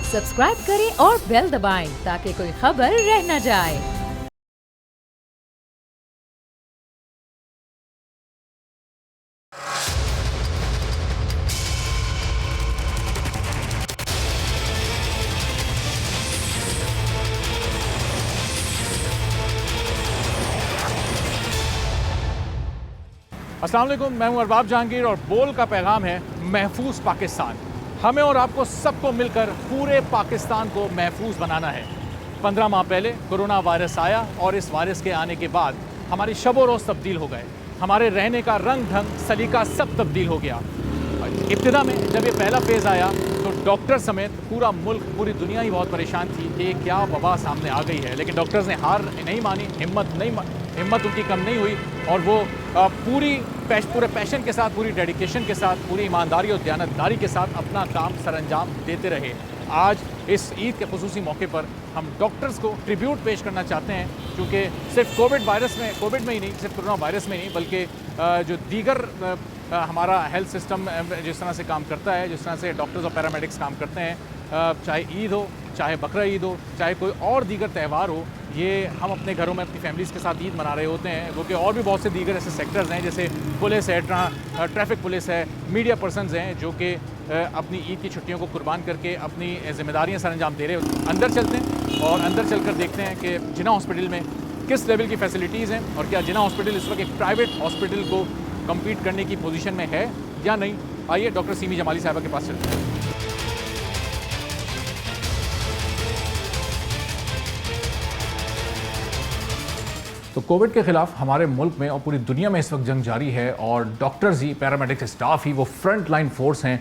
Subscribe करें और bell दबाएं ताकि कोई खबर रह न जाए। अस्सलाम वालेकुम, मैं हूं अरबाब जहांगीर और बोल का पैगाम है महफूज पाकिस्तान। हमें और आपको सबको मिलकर पूरे पाकिस्तान को महफूज बनाना है। 15 माह पहले कोरोना वायरस आया और इस वायरस के आने के बाद हमारी शब रोज़ तब्दील हो गए। हमारे रहने का रंग ढंग सलीका सब तब्दील हो गया। इब्तिदा में जब ये पहला फेज़ आया तो डॉक्टर समेत पूरा मुल्क, पूरी दुनिया ही बहुत परेशान थी कि क्या वबा सामने आ गई है। लेकिन डॉक्टर्स ने हार नहीं मानी, हिम्मत उनकी कम नहीं हुई और वो पूरे पैशन के साथ, पूरी डेडिकेशन के साथ, पूरी ईमानदारी और दयानतदारी के साथ अपना काम सरअंजाम देते रहे। आज इस ईद के खुसूसी मौके पर हम डॉक्टर्स को ट्रिब्यूट पेश करना चाहते हैं, क्योंकि सिर्फ कोविड में ही नहीं, सिर्फ कोरोना वायरस में नहीं, बल्कि जो दीगर हमारा हेल्थ सिस्टम जिस तरह से काम करता है, जिस तरह से डॉक्टर्स और पैरामेडिक्स काम करते हैं, चाहे ईद हो, चाहे बकरा ईद हो, चाहे कोई और दीगर त्यौहार हो, ये हम अपने घरों में अपनी फैमिलीज़ के साथ ईद मना रहे होते हैं। क्योंकि और भी बहुत से दीगर ऐसे सेक्टर्स हैं, जैसे पुलिस है, ट्रैफिक पुलिस है, मीडिया पर्सनस हैं, जो कि अपनी ईद की छुट्टियों को कुर्बान करके अपनी जिम्मेदारियाँ सरअंजाम दे रहे होते हैं। अंदर चलते हैं और अंदर चलकर देखते हैं कि जिन्ना हॉस्पिटल में किस लेवल की फैसिलिटीज़ हैं और क्या जिन्ना हॉस्पिटल इस वक्त एक प्राइवेट हॉस्पिटल को कम्पीट करने की पोजीशन में है या नहीं। आइए डॉक्टर सीमी जमाली साहिबा के पास चलते हैं। तो कोविड के ख़िलाफ़ हमारे मुल्क में और पूरी दुनिया में इस वक्त जंग जारी है और डॉक्टर्स ही, पैरामेडिक्स स्टाफ ही वो फ्रंट लाइन फोर्स हैं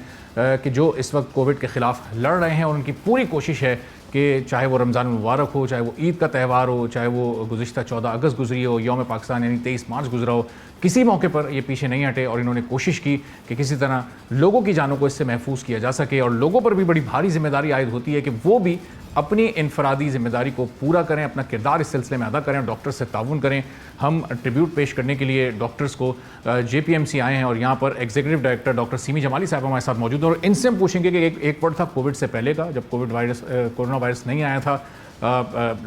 कि जो इस वक्त कोविड के ख़िलाफ़ लड़ रहे हैं। और उनकी पूरी कोशिश है कि चाहे वो रमज़ान मुबारक हो, चाहे वो ईद का त्यौहार हो, चाहे वो गुज़िश्ता 14 अगस्त गुजरी हो, यौम पाकिस्तान यानी 23 मार्च गुजरा हो, किसी मौके पर ये पीछे नहीं हटे और इन्होंने कोशिश की कि किसी तरह लोगों की जानों को इससे महफूज किया जा सके। और लोगों पर भी बड़ी भारी जिम्मेदारी आयद होती है कि वो भी अपनी इनफरादी ज़िम्मेदारी को पूरा करें, अपना किरदार इस सिलसिले में अदा करें और डॉक्टर्स से ताउन करें। हम ट्रिब्यूट पेश करने के लिए डॉक्टर्स को JPMC आए हैं और यहाँ पर executive director doctor semi Jamali साहब हमारे साथ मौजूद हैं और इनसे हम पूछेंगे कि एक वर्ड था कोविड से पहले का, जब कोरोना वायरस नहीं आया था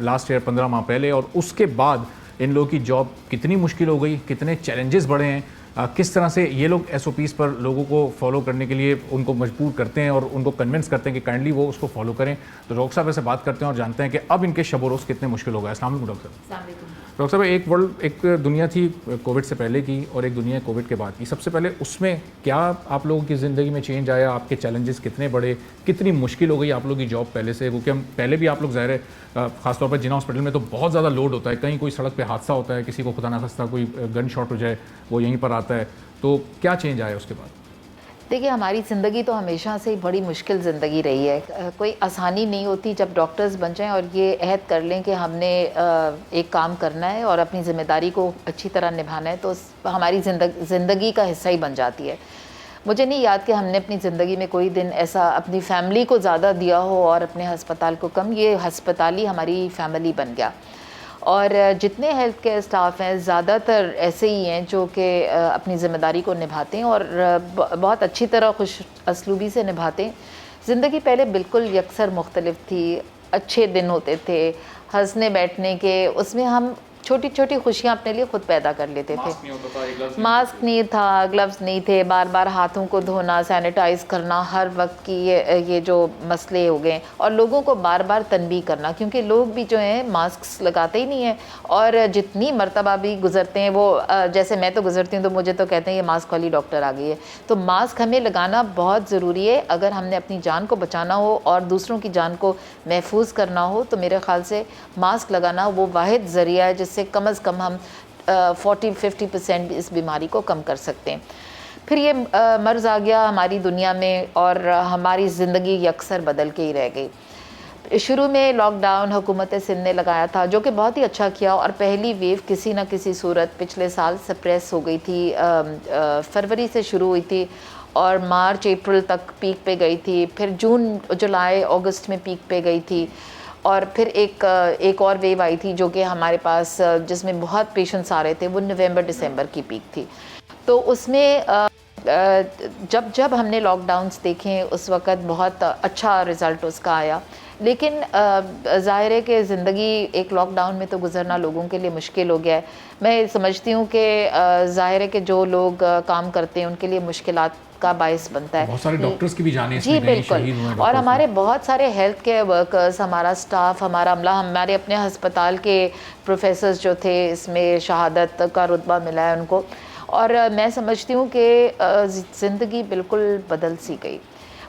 लास्ट ईयर 15 माह पहले, और उसके बाद इन लोगों की जॉब कितनी मुश्किल हो गई, कितने चैलेंजेस बढ़े हैं, किस तरह से ये लोग SOPs पर लोगों को फॉलो करने के लिए उनको मजबूर करते हैं और उनको कन्विंस करते हैं कि काइंडली वो उसको फॉलो करें। तो डॉक्टर साहब से बात करते हैं और जानते हैं कि अब इनके शब रोज़ कितने मुश्किल हो गए। अस्सलाम वालेकुम डॉक्टर साहब। डॉक्टर साहब, एक दुनिया थी कोविड से पहले की और एक दुनिया कोविड के बाद की। सबसे पहले उसमें क्या आप लोगों की ज़िंदगी में चेंज आया? आपके चैलेंजेस कितने बड़े, कितनी मुश्किल हो गई आप लोगों की जॉब पहले से? क्योंकि हम पहले भी आप लोग ज़ाहिर है ख़ासतौर पर जिन्ना हॉस्पिटल में तो बहुत ज़्यादा लोड होता है, कहीं कोई सड़क पर हादसा होता है, किसी को खुदा ना खास्ता कोई गन शॉट हो जाए, वो यहीं पर आता है। तो क्या चेंज आया उसके बाद? देखिए, हमारी ज़िंदगी तो हमेशा से बड़ी मुश्किल ज़िंदगी रही है। कोई आसानी नहीं होती जब डॉक्टर्स बन जाएं और ये अहद कर लें कि हमने एक काम करना है और अपनी ज़िम्मेदारी को अच्छी तरह निभाना है, तो हमारी ज़िंदगी का हिस्सा ही बन जाती है। मुझे नहीं याद कि हमने अपनी ज़िंदगी में कोई दिन ऐसा अपनी फैमिली को ज़्यादा दिया हो और अपने हस्पताल को कम। ये हस्पताल ही हमारी फैमिली बन गया। और जितने हेल्थ केयर स्टाफ हैं ज़्यादातर ऐसे ही हैं जो कि अपनी ज़िम्मेदारी को निभाते हैं और बहुत अच्छी तरह खुश असलूबी से निभाते हैं। ज़िंदगी पहले बिल्कुल यकसर मुख्तलिफ थी, अच्छे दिन होते थे, हंसने बैठने के, उसमें हम छोटी छोटी खुशियाँ अपने लिए ख़ुद पैदा कर लेते थे। मास्क नहीं था, ग्लव्स नहीं थे, बार बार हाथों को धोना, सैनिटाइज़ करना, हर वक्त की ये जो मसले हो गए और लोगों को बार बार तनबीह करना, क्योंकि लोग भी जो हैं मास्क लगाते ही नहीं हैं और जितनी मरतबा भी गुज़रते हैं वो जैसे मैं तो गुज़रती हूँ तो मुझे तो कहते हैं ये मास्क वाली डॉक्टर आ गई है। तो मास्क हमें लगाना बहुत ज़रूरी है अगर हमने अपनी जान को बचाना हो और दूसरों की जान को महफूज करना हो। तो मेरे ख़्याल से मास्क लगाना वो वाहिद ज़रिया है जिससे कम अज़ कम हम 40-50% इस बीमारी को कम कर सकते हैं। फिर ये मर्ज़ आ गया हमारी दुनिया में और हमारी ज़िंदगी यकसर बदल के ही रह गई। शुरू में लॉकडाउन हुकूमत सिंध ने लगाया था, जो कि बहुत ही अच्छा किया और पहली वेव किसी न किसी सूरत पिछले साल सप्रेस हो गई थी। फरवरी से शुरू हुई थी और मार्च अप्रैल तक पीक पे गई थी, फिर जून जुलाई अगस्त में पीक पे गई थी और फिर एक और वेव आई थी जो कि हमारे पास जिसमें बहुत पेशेंट्स आ रहे थे, वो नवंबर दिसंबर की पीक थी। तो उसमें जब जब हमने लॉकडाउन्स देखे उस वक़्त बहुत अच्छा रिज़ल्ट उसका आया, लेकिन ज़ाहिर है कि ज़िंदगी एक लॉकडाउन में तो गुज़रना लोगों के लिए मुश्किल हो गया है। मैं समझती हूँ कि ज़ाहिर है कि जो लोग काम करते हैं उनके लिए मुश्किलात का बायस बनता है। बहुत सारे डॉक्टर्स की भी जानें जी इसमें गई, बिल्कुल, शहीद हुए और डॉक्टर्स हमारे बहुत सारे हेल्थ केयर वर्कर्स, हमारा स्टाफ, हमारा अमला, हमारे अपने अस्पताल के प्रोफेसर्स जो थे इसमें शहादत का रुतबा मिला है उनको। और मैं समझती हूँ कि ज़िंदगी बिल्कुल बदल सी गई।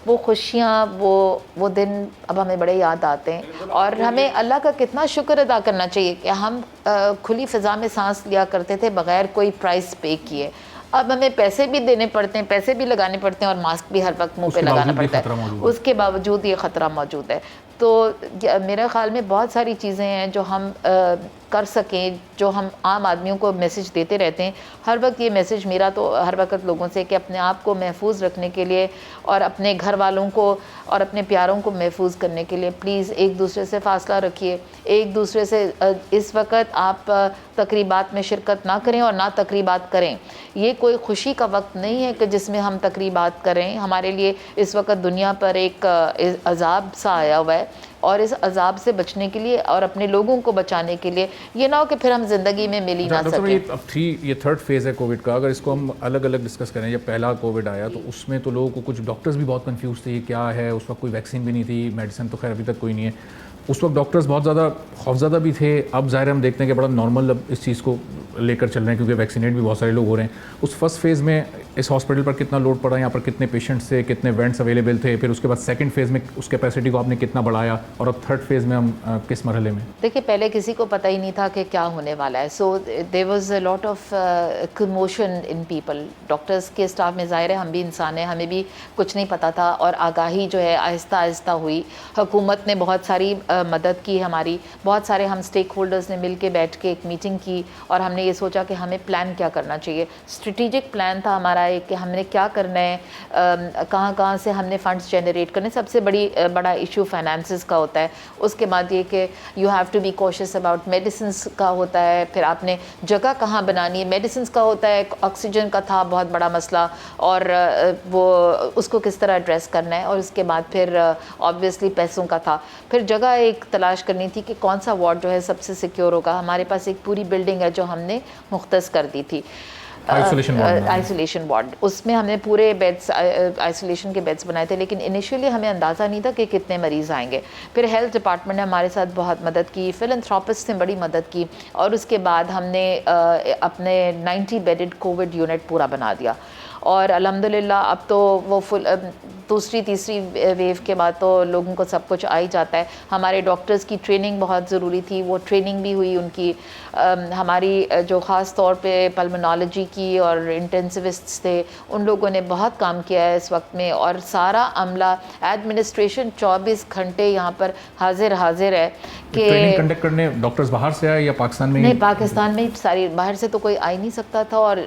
वो खुशियाँ, वो दिन अब हमें बड़े याद आते हैं, और हमें अल्लाह का कितना शुक्र अदा करना चाहिए कि हम खुली फ़िज़ा में सांस लिया करते थे बग़ैर कोई प्राइस पे किए। अब हमें पैसे भी देने पड़ते हैं, पैसे भी लगाने पड़ते हैं, और मास्क भी हर वक्त मुंह पे लगाना पड़ता है। उसके बावजूद ये ख़तरा मौजूद है। तो मेरे ख़्याल में बहुत सारी चीज़ें हैं जो हम कर सकें, जो हम आम आदमियों को मैसेज देते रहते हैं। हर वक्त ये मैसेज मेरा तो हर वक्त लोगों से कि अपने आप को महफूज रखने के लिए और अपने घर वालों को और अपने प्यारों को महफूज करने के लिए प्लीज़ एक दूसरे से फ़ासला रखिए। एक दूसरे से इस वक्त आप तकरीबात में शिरकत ना करें और ना तकरीबात करें। ये कोई खुशी का वक्त नहीं है कि जिसमें हम तकरीबात करें। हमारे लिए इस वक्त दुनिया पर एक अज़ाब सा आया हुआ है, और इस अज़ाब से बचने के लिए और अपने लोगों को बचाने के लिए ये ना हो कि फिर हम ज़िंदगी में मिल ही ना सकें। अब ये थर्ड फेज़ है कोविड का। अगर इसको हम अलग अलग डिस्कस करें, जब पहला कोविड आया तो उसमें तो लोगों को, कुछ डॉक्टर्स भी बहुत कंफ्यूज थे ये क्या है। उस वक्त कोई वैक्सीन भी नहीं थी, मेडिसिन तो खैर अभी तक कोई नहीं है। उस वक्त डॉक्टर्स बहुत ज़्यादा खौफज़दा भी थे। अब ज़ाहिर हम देखते हैं कि बड़ा नॉर्मल अब इस चीज़ को लेकर चल रहे हैं, क्योंकि वैक्सीनेट भी बहुत सारे लोग हो रहे हैं। उस फर्स्ट फेज़ में इस हॉस्पिटल पर कितना लोड पड़ा, यहाँ पर कितने पेशेंट्स थे, कितने वेंट्स अवेलेबल थे, फिर उसके बाद सेकंड फेज़ में उस कैपेसिटी को आपने कितना बढ़ाया, और अब थर्ड फेज़ में हम किस मरहले में? देखिए, पहले किसी को पता ही नहीं था कि क्या होने वाला है। So there was a lot of commotion in people. Doctors के स्टाफ में ज़ाहिर है हम भी इंसान हैं, हमें भी कुछ नहीं पता था, और आगाही जो है आहिस्ता आहिस्ता हुई। हुकूमत ने बहुत सारी मदद की हमारी, बहुत सारे हम स्टेक होल्डर्स ने मिल के बैठ के एक मीटिंग की, और हमने ये सोचा कि हमें प्लान क्या करना चाहिए। स्ट्रेटिजिक प्लान था हमारा एक कि हमने क्या करना है, कहाँ कहाँ से हमने फ़ंड्स जनरेट करने। सबसे बड़ा इशू फाइनेंसेस का होता है। उसके बाद ये कि you have to be cautious about medicines का होता है। फिर आपने जगह कहाँ बनानी है, मेडिसिन्स का होता है, ऑक्सीजन का था बहुत बड़ा मसला, और वो उसको किस तरह एड्रेस करना है। और उसके बाद फिर ऑब्वियसली पैसों का था। फिर जगह एक तलाश करनी थी कि कौन सा वार्ड जो है सबसे सिक्योर होगा। हमारे पास एक पूरी बिल्डिंग है जो हमने मुख्तस कर दी थी, आइसोलेशन वार्ड। उसमें हमने पूरे बेड्स, आइसोलेशन के बेड्स बनाए थे, लेकिन इनिशियली हमें अंदाज़ा नहीं था कि कितने मरीज़ आएंगे। फिर हेल्थ डिपार्टमेंट ने हमारे साथ बहुत मदद की, फिलैंथ्रोपिस्ट ने बड़ी मदद की, और उसके बाद हमने अपने 90 बेडेड कोविड यूनिट पूरा बना दिया। और अल्हम्दुलिल्लाह अब तो वो फुल दूसरी तीसरी वेव के बाद तो लोगों को सब कुछ आ ही जाता है। हमारे डॉक्टर्स की ट्रेनिंग बहुत ज़रूरी थी, वो ट्रेनिंग भी हुई उनकी। हमारी जो ख़ास तौर पे पल्मोनोलॉजी की और इंटेंसिविस्ट्स थे, उन लोगों ने बहुत काम किया है इस वक्त में। और सारा अमला, एडमिनिस्ट्रेशन 24 घंटे यहाँ पर हाजिर है कि ट्रेनिंग कंडक्ट करने डॉक्टर्स बाहर से आए या पाकिस्तान में? नहीं, पाकिस्तान में सारी, बाहर से तो कोई आ ही नहीं सकता था, और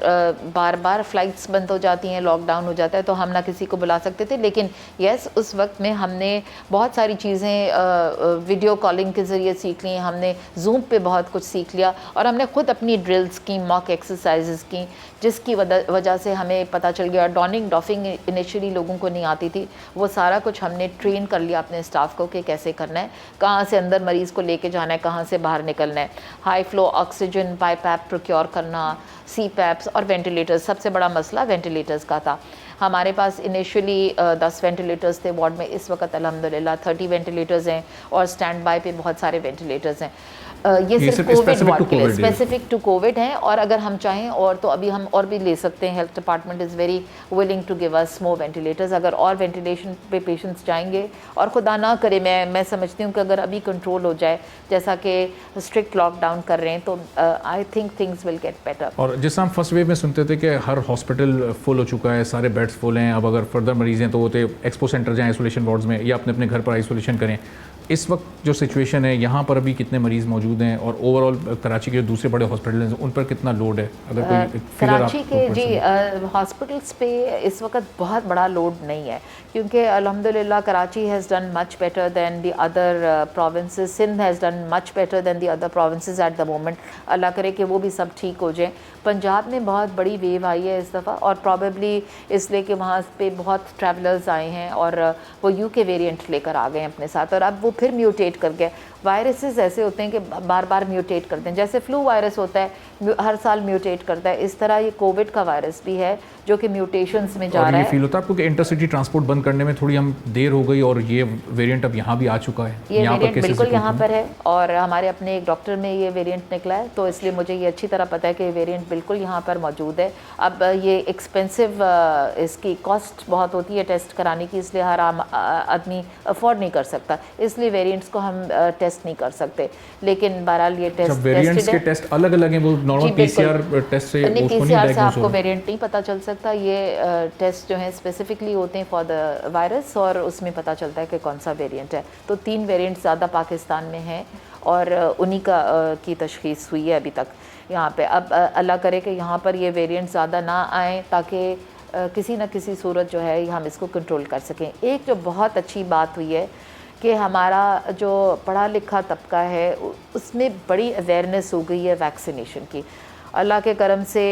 बार बार फ़्लाइट्स बंद हो जाती हैं, लॉकडाउन हो जाता है, तो हम ना किसी को बुला सकते थे। लेकिन यस, उस वक्त में हमने बहुत सारी चीज़ें वीडियो कॉलिंग के ज़रिए सीख ली, हमने जूम पे बहुत कुछ सीख लिया, और हमने ख़ुद अपनी ड्रिल्स की, मॉक एक्सरसाइजेस की, जिसकी वजह से हमें पता चल गया। डॉफिंग इनिशियली लोगों को नहीं आती थी, वो सारा कुछ हमने ट्रेन कर लिया अपने स्टाफ को कि कैसे करना है, कहाँ से अंदर मरीज़ को लेके जाना है, कहाँ से बाहर निकलना है। High flow oxygen pipe procure करना, CPAPs और वेंटिलेटर्स। सबसे बड़ा मसला वेंटिलेटर्स का था। हमारे पास इनिशियली 10 वेंटिलेटर्स थे वार्ड में, इस वक्त अल्हम्दुलिल्लाह 30 वेंटिलेटर्स हैं, और स्टैंड बाय पे बहुत सारे वेंटिलेटर्स हैं। ये सिर्फ कोविड वार्ड के लिए, स्पेसिफिक टू कोविड हैं, और अगर हम चाहें और तो अभी हम और भी ले सकते हैं। Health department is very willing to give us more ventilators. अगर और वेंटिलेशन पे पेशेंट्स जाएंगे, और खुदा ना करे, मैं समझती हूँ कि अगर अभी कंट्रोल हो जाए, जैसा कि स्ट्रिक्ट लॉकडाउन कर रहे हैं, तो I think things will get better. और जिस हम फर्स्ट वेव में सुनते थे कि हर हॉस्पिटल फुल हो चुका है, सारे बेड्स फुल हैं, अब अगर फर्दर मरीज़ हैं तो वो तो एक्सपो सेंटर जाएँ आइसोलेशन वार्ड्स में, या अपने अपने घर पर आइसोलेशन करें। इस वक्त जो सिचुएशन है यहाँ पर अभी कितने मरीज़ मौजूद हैं और ओवरऑल कराची के जो दूसरे बड़े हॉस्पिटल हैं उन पर कितना लोड है, अगर कोई फिगर कराची के जी हॉस्पिटल्स पे इस वक्त बहुत बड़ा लोड नहीं है, क्योंकि अल्हम्दुलिल्लाह Karachi has done much better than the other provinces, Sindh has done much better than the other provinces at the moment. अल्लाह करे कि वो भी सब ठीक हो जाए। पंजाब में बहुत बड़ी वेव आई है इस दफ़ा, और प्रॉबेबली इसलिए कि वहाँ पे बहुत ट्रैवलर्स आए हैं और वो यूके वेरिएंट लेकर आ गए हैं अपने साथ, और अब वो फिर म्यूटेट कर गए। वायरसेस ऐसे होते हैं कि बार बार म्यूटेट करते हैं, जैसे फ्लू वायरस होता है हर साल म्यूटेट करता है, इस तरह ये कोविड का वायरस भी है जो कि म्यूटेशंस में जा रहा है। और ये फील होता है आपको कि इंटरसिटी ट्रांसपोर्ट बंद करने में थोड़ी हम देर हो गई और ये वेरिएंट अब यहाँ भी आ चुका है? ये वेरिएंट बिल्कुल यहाँ पर है, और हमारे अपने एक डॉक्टर में ये वेरिएंट निकला है, तो इसलिए मुझे ये अच्छी तरह पता है कि ये वेरिएंट बिल्कुल यहाँ पर मौजूद है। अब ये एक्सपेंसिव, इसकी कॉस्ट बहुत होती है टेस्ट कराने की, इसलिए हर आम आदमी अफोर्ड नहीं कर सकता, इसलिए वेरिएंट्स को हम टेस्ट नहीं कर सकते। लेकिन बहरहाल ये टेस्ट वेरिएंट्स के टेस्ट अलग अलग हैं, वो नॉर्मल पीसीआर टेस्ट से नहीं, पीसीआर से आपको वेरिएंट नहीं पता चल सकता। ये टेस्ट जो है स्पेसिफिकली होते हैं फॉर द वायरस, और उसमें पता चलता है कि कौन सा वेरिएंट है। तो 3 वेरिएंट ज़्यादा पाकिस्तान में हैं, और उन्हीं का की तशख़ीस हुई है अभी तक यहाँ पे। अब अल्लाह करे कि यहाँ पर ये वेरिएंट ज़्यादा ना आए, ताकि किसी न किसी सूरत जो है हम इसको कंट्रोल कर सकें। एक जो बहुत अच्छी बात हुई है कि हमारा जो पढ़ा लिखा तबका है उसमें बड़ी अवेयरनेस हो गई है वैक्सीनेशन की। अल्लाह के करम से,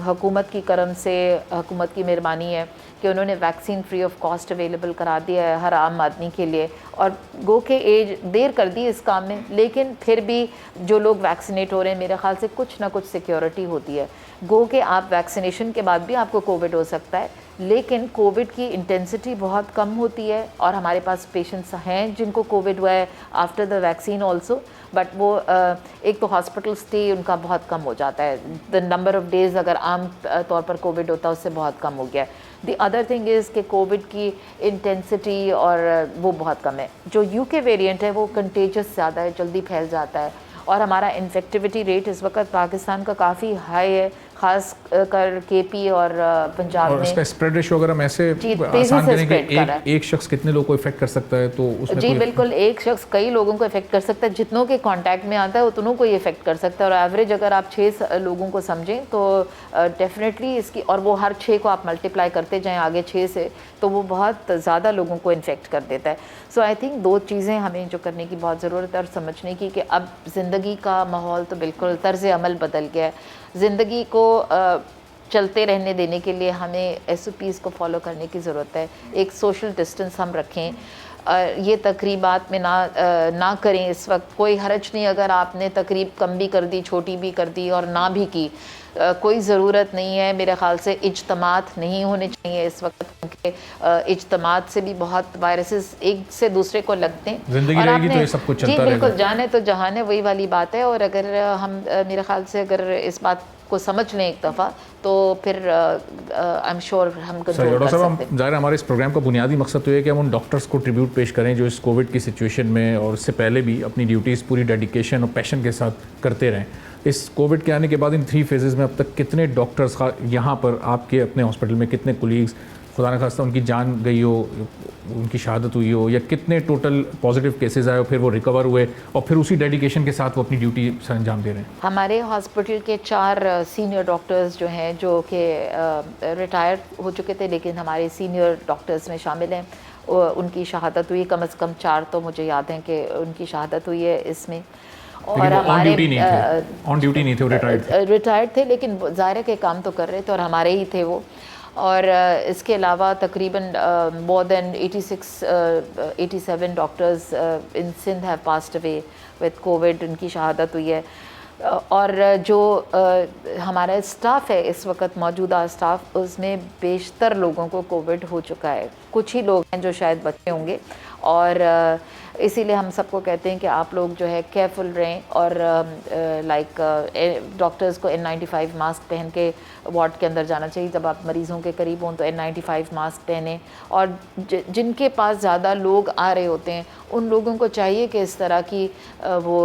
हुकूमत की करम से, हुकूमत की मेहरबानी है कि उन्होंने vaccine free of cost available करा दिया है हर आम आदमी के लिए, और गो के एज देर कर दी इस काम में, लेकिन फिर भी जो लोग वैक्सीनेट हो रहे हैं मेरे ख़्याल से कुछ ना कुछ सिक्योरिटी होती है। गो के आप वैक्सीनेशन के बाद भी आपको कोविड हो सकता है, लेकिन कोविड की इंटेंसिटी बहुत कम होती है, और हमारे पास पेशेंट्स हैं जिनको कोविड हुआ है after the vaccine also, but वो एक तो हॉस्पिटल स्टे उनका बहुत कम हो जाता है। द नंबर ऑफ़ डेज़ अगर आम तौर पर कोविड होता है उससे बहुत कम हो गया है। द अदर थिंग इज़ कि कोविड की इंटेंसिटी और वो बहुत कम है। जो यूके वेरिएंट है वो कंटेजियस ज़्यादा है, जल्दी फैल जाता है, और हमारा इन्फेक्टिविटी रेट इस वक्त पाकिस्तान का काफ़ी हाई है, ख़ास कर केपी और पंजाब में। इसका स्प्रेड रेशियो अगर हम ऐसे आसान करें कि एक शख्स कितने लोगों को इफेक्ट कर सकता है, तो उसमें जी बिल्कुल, एक शख्स कई लोगों को इफेक्ट कर सकता है, जितनों के कांटेक्ट में आता है उतनों को ये इफेक्ट कर सकता है। और एवरेज अगर आप 6 लोगों को समझें तो डेफिनेटली इसकी, और वो हर 6 को आप मल्टीप्लाई करते जाएँ आगे 6 से, तो वो बहुत ज़्यादा लोगों को इन्फेक्ट कर देता है। सो आई थिंक 2 चीज़ें हमें जो करने की बहुत ज़रूरत है और समझने की, कि अब ज़िंदगी का माहौल तो बिल्कुल, तर्ज़ अमल बदल गया है। ज़िंदगी को चलते रहने देने के लिए हमें SOPs को फॉलो करने की ज़रूरत है। एक सोशल डिस्टेंस हम रखें, ये तकरीबात में ना करें। इस वक्त कोई हरज नहीं अगर आपने तकरीब कम भी कर दी, छोटी भी कर दी और ना भी की, कोई ज़रूरत नहीं है। मेरे ख़्याल से इज्तमात नहीं होने चाहिए इस वक्त, क्योंकि इज्तमात से भी बहुत वायरसेस एक से दूसरे को लगते हैं। ज़िंदगी रहेगी तो ये सब कुछ चलता रहेगा। जी बिल्कुल, जाने तो जहान है, वही वाली बात है। और अगर हम मेरे ख़्याल से अगर इस बात को समझ लें एक दफ़ा, तो फिर आई एम श्योर हम कंट्रोल कर सकते हैं। ज़ाहिर हमारे इस प्रोग्राम का बुनियादी मकसद तो ये है कि हम उन डॉक्टर्स को ट्रिब्यूट पेश करें जो इस कोविड की सिचुएशन में और उससे पहले भी अपनी ड्यूटीज़ पूरी डेडिकेशन और पैशन के साथ करते रहें। इस कोविड के आने के बाद इन 3 फेजेज़ में अब तक कितने डॉक्टर्स यहाँ पर आपके अपने हॉस्पिटल में, कितने कोलीग्स खुदा न खास्ता उनकी जान गई हो, उनकी शहादत हुई हो, या कितने टोटल पॉजिटिव केसेस आए और फिर वो रिकवर हुए और फिर उसी डेडिकेशन के साथ वो अपनी ड्यूटी सर अंजाम दे रहे हैं? हमारे हॉस्पिटल के 4 सीनियर डॉक्टर्स जो हैं, जो कि रिटायर हो चुके थे लेकिन हमारे सीनियर डॉक्टर्स में शामिल हैं, उनकी शहादत हुई। कम से कम 4 तो मुझे याद हैं कि उनकी शहादत हुई है इसमें। और हमारे ऑन ड्यूटी नहीं थे, रिटायर्ड थे, लेकिन ज़ाहिर के काम तो कर रहे थे और हमारे ही थे वो। और इसके अलावा तकरीबन more than 87 doctors in Sindh have passed away with COVID, उनकी शहादत हुई है। और जो हमारा स्टाफ है इस वक्त, मौजूदा स्टाफ, उसमें बेशतर लोगों को कोविड हो चुका है। कुछ ही लोग हैं जो शायद बचे होंगे, और इसीलिए हम सबको कहते हैं कि आप लोग जो है केयरफुल रहें, और डॉक्टर्स को N95 मास्क पहन के वार्ड के अंदर जाना चाहिए। जब आप मरीज़ों के करीब हों तो N95 मास्क पहने, और जिनके पास ज़्यादा लोग आ रहे होते हैं उन लोगों को चाहिए कि इस तरह की वो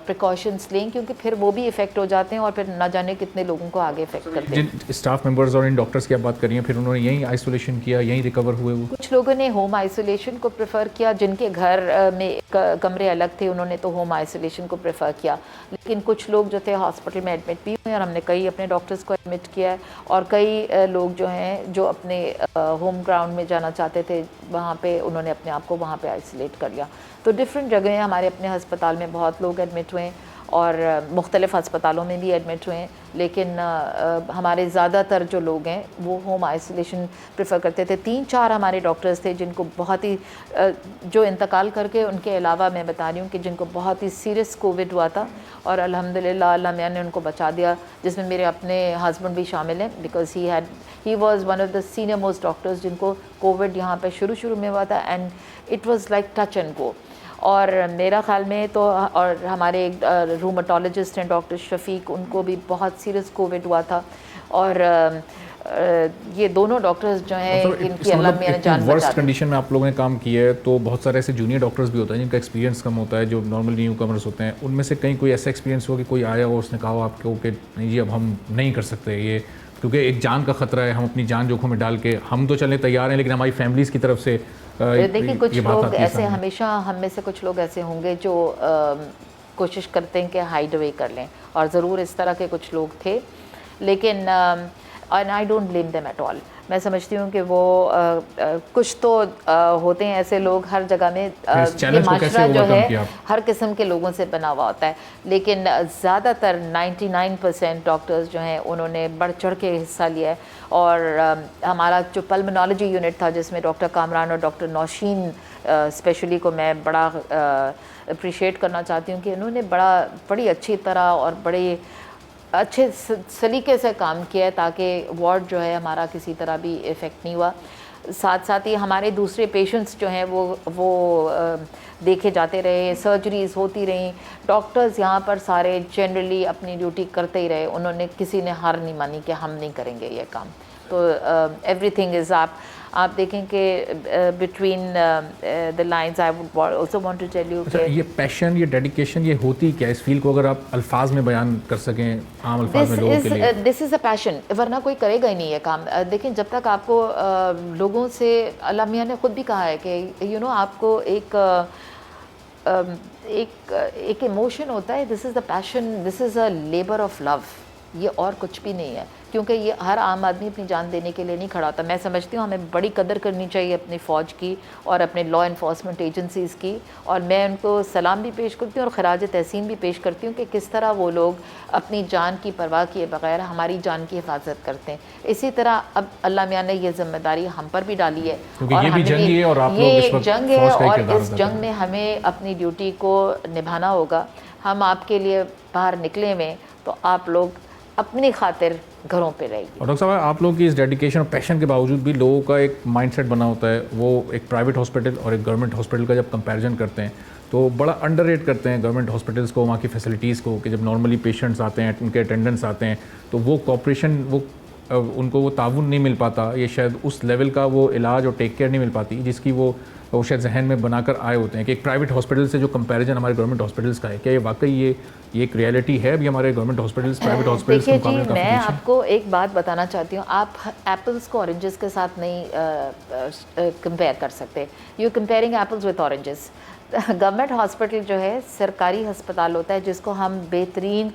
प्रिकॉशंस लें, क्योंकि फिर वो भी इफ़ेक्ट हो जाते हैं और फिर ना जाने कितने लोगों को आगे इफ़ेक्ट करते हैं। जिन स्टाफ मेंबर्स और इन डॉक्टर्स की आप बात करिए, फिर उन्होंने यहीं आइसोलेशन किया, यहीं रिकवर हुए? वो कुछ लोगों ने होम आइसोलेशन को प्रेफर किया, जिनके घर में कमरे अलग थे, उन्होंने तो होम आइसोलेशन को प्रेफर किया। लेकिन कुछ लोग जो थे हॉस्पिटल में एडमिट भी हुए और हमने कई अपने डॉक्टर्स को एडमिट किया है, और कई लोग जो हैं जो अपने होम ग्राउंड में जाना चाहते थे वहाँ पे उन्होंने अपने आप को वहाँ पे आइसोलेट कर लिया। तो डिफरेंट जगह हमारे अपने अस्पताल में बहुत लोग एडमिट हुए हैं और मुख्तलिफ़ अस्पतालों में भी एडमिट हुए हैं, लेकिन हमारे ज़्यादातर जो लोग हैं वो होम आइसोलेशन प्रेफर करते थे। 3-4 हमारे डॉक्टर्स थे जिनको बहुत ही जो इंतकाल करके, उनके अलावा मैं बता रही हूँ कि जिनको बहुत ही सीरियस कोविड हुआ था और अल्हम्दुलिल्लाह अल्लाह मियां ने उनको बचा दिया, जिसमें मेरे अपने हस्बैंड भी शामिल हैं, because he was one of the senior most doctors जिनको कोविड यहाँ पे शुरू में हुआ था and it was like touch and go. और मेरा ख्याल में तो, और हमारे एक रूमेटोलॉजिस्ट हैं डॉक्टर शफीक, उनको भी बहुत सीरियस कोविड हुआ था। और ये दोनों डॉक्टर्स जो हैं इनकी अल्लाह मियां ने जान बचा दी। वर्स्ट कंडीशन में आप लोगों ने काम किया है, तो बहुत सारे ऐसे जूनियर डॉक्टर्स भी होते हैं जिनका एक्सपीरियंस कम होता है, जो नॉर्मल न्यू कमर्स होते हैं, उनमें से कहीं कोई ऐसा एक्सपीरियंस हो कि कोई आया हो, उसने कहा हो आपको कि नहीं जी अब हम नहीं कर सकते ये, क्योंकि एक जान का ख़तरा है, हम अपनी जान जोखिम में डाल के हम तो चलने तैयार हैं, लेकिन हमारी फैमिलीज़ की तरफ से देखिए कुछ लोग ऐसे, हमेशा हम में से कुछ लोग ऐसे होंगे जो कोशिश करते हैं कि हाइड अवे कर लें, और ज़रूर इस तरह के कुछ लोग थे, लेकिन and I don't blame them at all. मैं समझती हूँ कि वो कुछ तो होते हैं ऐसे लोग हर जगह में, ये माशरा जो है हर किस्म के लोगों से बना हुआ होता है, लेकिन ज़्यादातर 99% डॉक्टर्स जो हैं उन्होंने बढ़ चढ़ के हिस्सा लिया है। और हमारा जो पल्मोनोलॉजी यूनिट था जिसमें डॉक्टर कामरान और डॉक्टर नौशीन स्पेशली को मैं बड़ा अप्रिशिएट करना चाहती हूँ कि इन्होंने बड़ी अच्छी तरह और बड़े अच्छे सलीके से काम किया है ताकि वार्ड जो है हमारा किसी तरह भी इफ़ेक्ट नहीं हुआ। साथ साथ ही हमारे दूसरे पेशेंट्स जो हैं वो देखे जाते रहे, सर्जरीज़ होती रहीं, डॉक्टर्स यहाँ पर सारे जनरली अपनी ड्यूटी करते ही रहे, उन्होंने किसी ने हार नहीं मानी कि हम नहीं करेंगे ये काम। तो एवरीथिंग इज़ आप देखें कि between the lines I would also want to tell you कि ये पैशन, ये डेडिकेशन, ये होती क्या इस फील्ड को, अगर आप अल्फाज में बयान कर सकें आम अल्फाज में लोगों के लिए? दिस इज़ अ पैशन, वरना कोई करेगा ही नहीं ये काम। देखें जब तक आपको लोगों से, अल्लाह मियां ने ख़ुद भी कहा है कि आपको एक इमोशन होता है, this is the passion, this is a labour of love, ये और कुछ भी नहीं है, क्योंकि ये हर आम आदमी अपनी जान देने के लिए नहीं खड़ा होता। मैं समझती हूँ हमें बड़ी कदर करनी चाहिए अपनी फ़ौज की और अपने लॉ इन्फोर्समेंट एजेंसीज़ की, और मैं उनको सलाम भी पेश करती हूँ और ख़राज तहसीन भी पेश करती हूँ कि किस तरह वो लोग अपनी जान की परवाह किए बगैर हमारी जान की हिफाजत करते हैं। इसी तरह अब अल्लाह मियां ने ये जिम्मेदारी हम पर भी डाली है, और ये भी जंग है और आप ये लोग एक जंग है, और इस जंग में हमें अपनी ड्यूटी को निभाना होगा। हम आपके लिए बाहर निकले हुए, तो आप लोग अपनी खातिर घरों पे रहेगी। और डॉक्टर साहब, आप लोगों की इस डेडिकेशन और पैशन के बावजूद भी लोगों का एक माइंडसेट बना होता है, वो एक प्राइवेट हॉस्पिटल और एक गवर्नमेंट हॉस्पिटल का जब कंपैरिजन करते हैं तो बड़ा अंडररेट करते हैं गवर्नमेंट हॉस्पिटल्स को, वहाँ की फैसिलिटीज़ को, कि जब नॉर्मली पेशेंट्स आते हैं, उनके अटेंडेंट्स आते हैं, तो वो कॉपरेशन, उनको वो ताउन नहीं मिल पाता, ये शायद उस लेवल का वो इलाज और टेक केयर नहीं मिल पाती जिसकी वो शायद जहन में बनाकर आए होते हैं कि एक प्राइवेट हॉस्पिटल से जो कंपैरिजन हमारे गवर्नमेंट हॉस्पिटल्स का है, क्या ये वाकई ये एक रियलिटी है अभी हमारे गवर्नमेंट हॉस्पिटल्स प्राइवेट हॉस्पिटल्स के मुकाबले? देखिए जी, मैं आपको एक बात बताना चाहती हूँ, आप एप्पल्स को ऑरेंजेस के साथ नहीं कंपेयर कर सकते। You comparing apples with oranges. Government hospital जो है सरकारी अस्पताल होता है जिसको हम बेहतरीन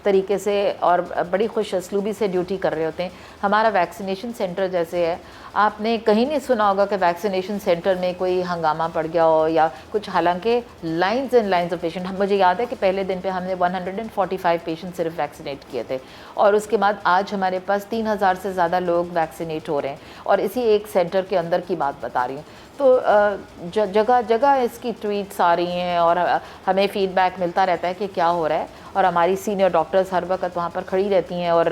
तरीके से और बड़ी खुश असलूबी से ड्यूटी कर रहे होते हैं। हमारा वैक्सीनेशन सेंटर जैसे है, आपने कहीं नहीं सुना होगा कि वैक्सीनेशन सेंटर में कोई हंगामा पड़ गया हो या कुछ, हालांकि lines and lines of patient. मुझे याद है कि पहले दिन पे हमने 145 पेशेंट सिर्फ वैक्सीनेट किए थे, और उसके बाद आज हमारे पास 3000 से ज़्यादा लोग वैक्सीनेट हो रहे हैं, और इसी एक सेंटर के अंदर की बात बता रही हूँ। तो जगह जगह इसकी ट्वीट्स आ रही हैं और हमें फ़ीडबैक मिलता रहता है कि क्या हो रहा है, और हमारी सीनियर डॉक्टर्स हर वक्त वहाँ पर खड़ी रहती हैं और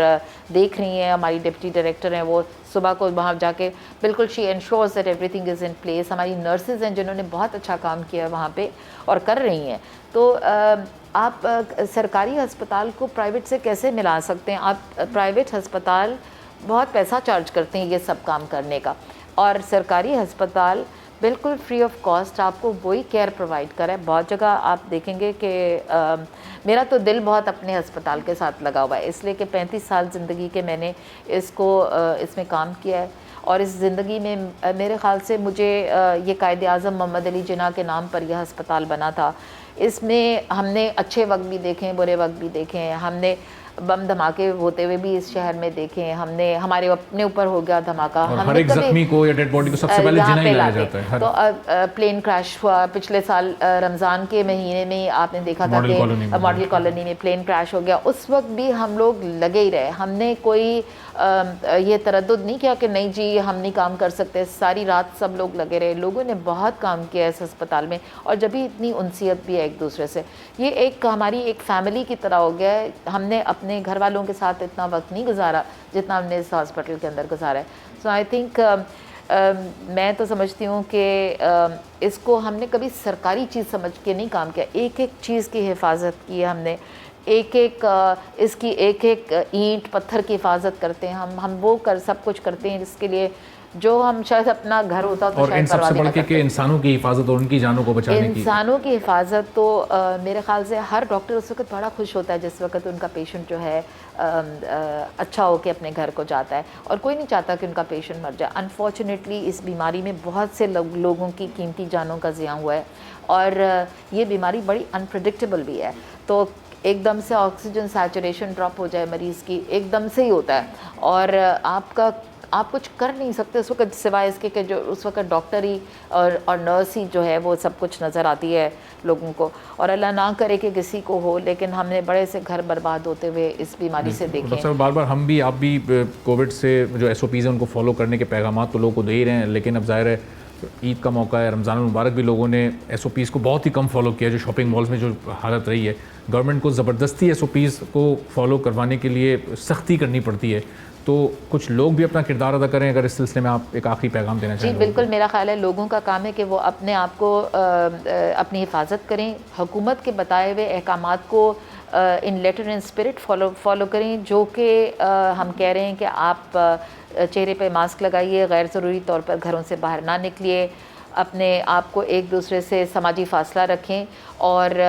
देख रही हैं। हमारी डिप्टी डायरेक्टर हैं, वो सुबह को वहाँ जाके बिल्कुल she ensures that everything is in place. हमारी नर्सेज हैं जिन्होंने बहुत अच्छा काम किया वहाँ पे और कर रही हैं। तो आप सरकारी अस्पताल को प्राइवेट से कैसे मिला सकते हैं? आप प्राइवेट अस्पताल बहुत पैसा चार्ज करते हैं ये सब काम करने का, और सरकारी अस्पताल बिल्कुल फ्री ऑफ कॉस्ट आपको वही केयर प्रोवाइड करे। बहुत जगह आप देखेंगे कि मेरा तो दिल बहुत अपने अस्पताल के साथ लगा हुआ है, इसलिए कि 35 साल ज़िंदगी के मैंने इसमें काम किया है, और इस ज़िंदगी में मेरे ख़्याल से मुझे ये कायद आज़म मोहम्मद अली जिन्ना के नाम पर यह अस्पताल बना था। इसमें हमने अच्छे वक्त भी देखे हैं, बुरे वक्त भी देखे हैं, हमने बम धमाके होते हुए भी इस शहर में देखे हैं, हमने हमारे अपने ऊपर हो गया धमाका, और हर एक जख्मी को या डेड बॉडी को सबसे पहले जिन्ना ही लाया जाता है। तो प्लेन क्रैश हुआ पिछले साल रमज़ान के महीने में, आपने देखा था कि मॉडल कॉलोनी में प्लेन क्रैश हो गया। उस वक्त भी हम लोग लगे ही रहे, हमने कोई ये तरद्दुद नहीं किया कि नहीं जी हम नहीं काम कर सकते। सारी रात सब लोग लगे रहे, लोगों ने बहुत काम किया इस अस्पताल में, और जब भी इतनी उनसियत भी है एक दूसरे से, ये एक हमारी एक फैमिली की तरह हो गया है। हमने अपने घर वालों के साथ इतना वक्त नहीं गुजारा जितना हमने इस हॉस्पिटल के अंदर गुजारा है। सो आई थिंक मैं तो समझती हूँ कि इसको हमने कभी सरकारी चीज़ समझ के नहीं काम किया, एक एक चीज़ की हिफाजत की है हमने, एक एक इसकी एक एक ईंट पत्थर की हिफाजत करते हैं हम वो कर सब कुछ करते हैं जिसके लिए जो हम शायद अपना घर होता तो और शायद सबसे बढ़ के इंसानों की हिफाजत और उनकी जानों को बचाने की, इंसानों की हिफाजत तो मेरे ख्याल से हर डॉक्टर उस वक्त बड़ा खुश होता है जिस वक्त उनका पेशेंट जो है अच्छा हो के अपने घर को जाता है, और कोई नहीं चाहता कि उनका पेशेंट मर जाए। अनफॉर्चुनेटली इस बीमारी में बहुत से लोगों की कीमती जानों का ज़िया हुआ है, और ये बीमारी बड़ी अनप्रेडिक्टेबल भी है। तो एकदम से ऑक्सीजन सैचुरेशन ड्रॉप हो जाए मरीज़ की, एकदम से ही होता है, और आप कुछ कर नहीं सकते उस वक्त सिवाय इसके कि जो उस वक्त डॉक्टर ही और नर्स ही जो है वो सब कुछ नज़र आती है लोगों को, और अल्लाह ना करे कि किसी को हो, लेकिन हमने बड़े से घर बर्बाद होते हुए इस बीमारी से देखे। डॉक्टर साहब, बार बार हम भी आप भी कोविड से जो SOPs हैं उनको फॉलो करने के पैगाम तो लोगों को दे ही रहे हैं, लेकिन अब ज़ाहिर है ईद का मौका है, रमज़ान मुबारक भी लोगों ने SOPs को बहुत ही कम फॉलो किया। जो शॉपिंग मॉल्स में जो हालत रही है, गवर्नमेंट को ज़बरदस्ती SOPs को फॉलो करवाने के लिए सख्ती करनी पड़ती है, तो कुछ लोग भी अपना किरदार अदा करें। अगर इस सिलसिले में आप एक आखिरी पैगाम देना चाहें। जी बिल्कुल, मेरा ख्याल है लोगों का काम है कि वो अपने आप को अपनी हिफाजत करें, हुकूमत के बताए हुए अहकामात को इन लेटर एंड स्पिरिट फॉलो करें, जो कि हम कह रहे हैं कि आप चेहरे पे मास्क लगाइए, गैर ज़रूरी तौर पर घरों से बाहर ना निकलिए, अपने आप को एक दूसरे से समाजी फासला रखें, और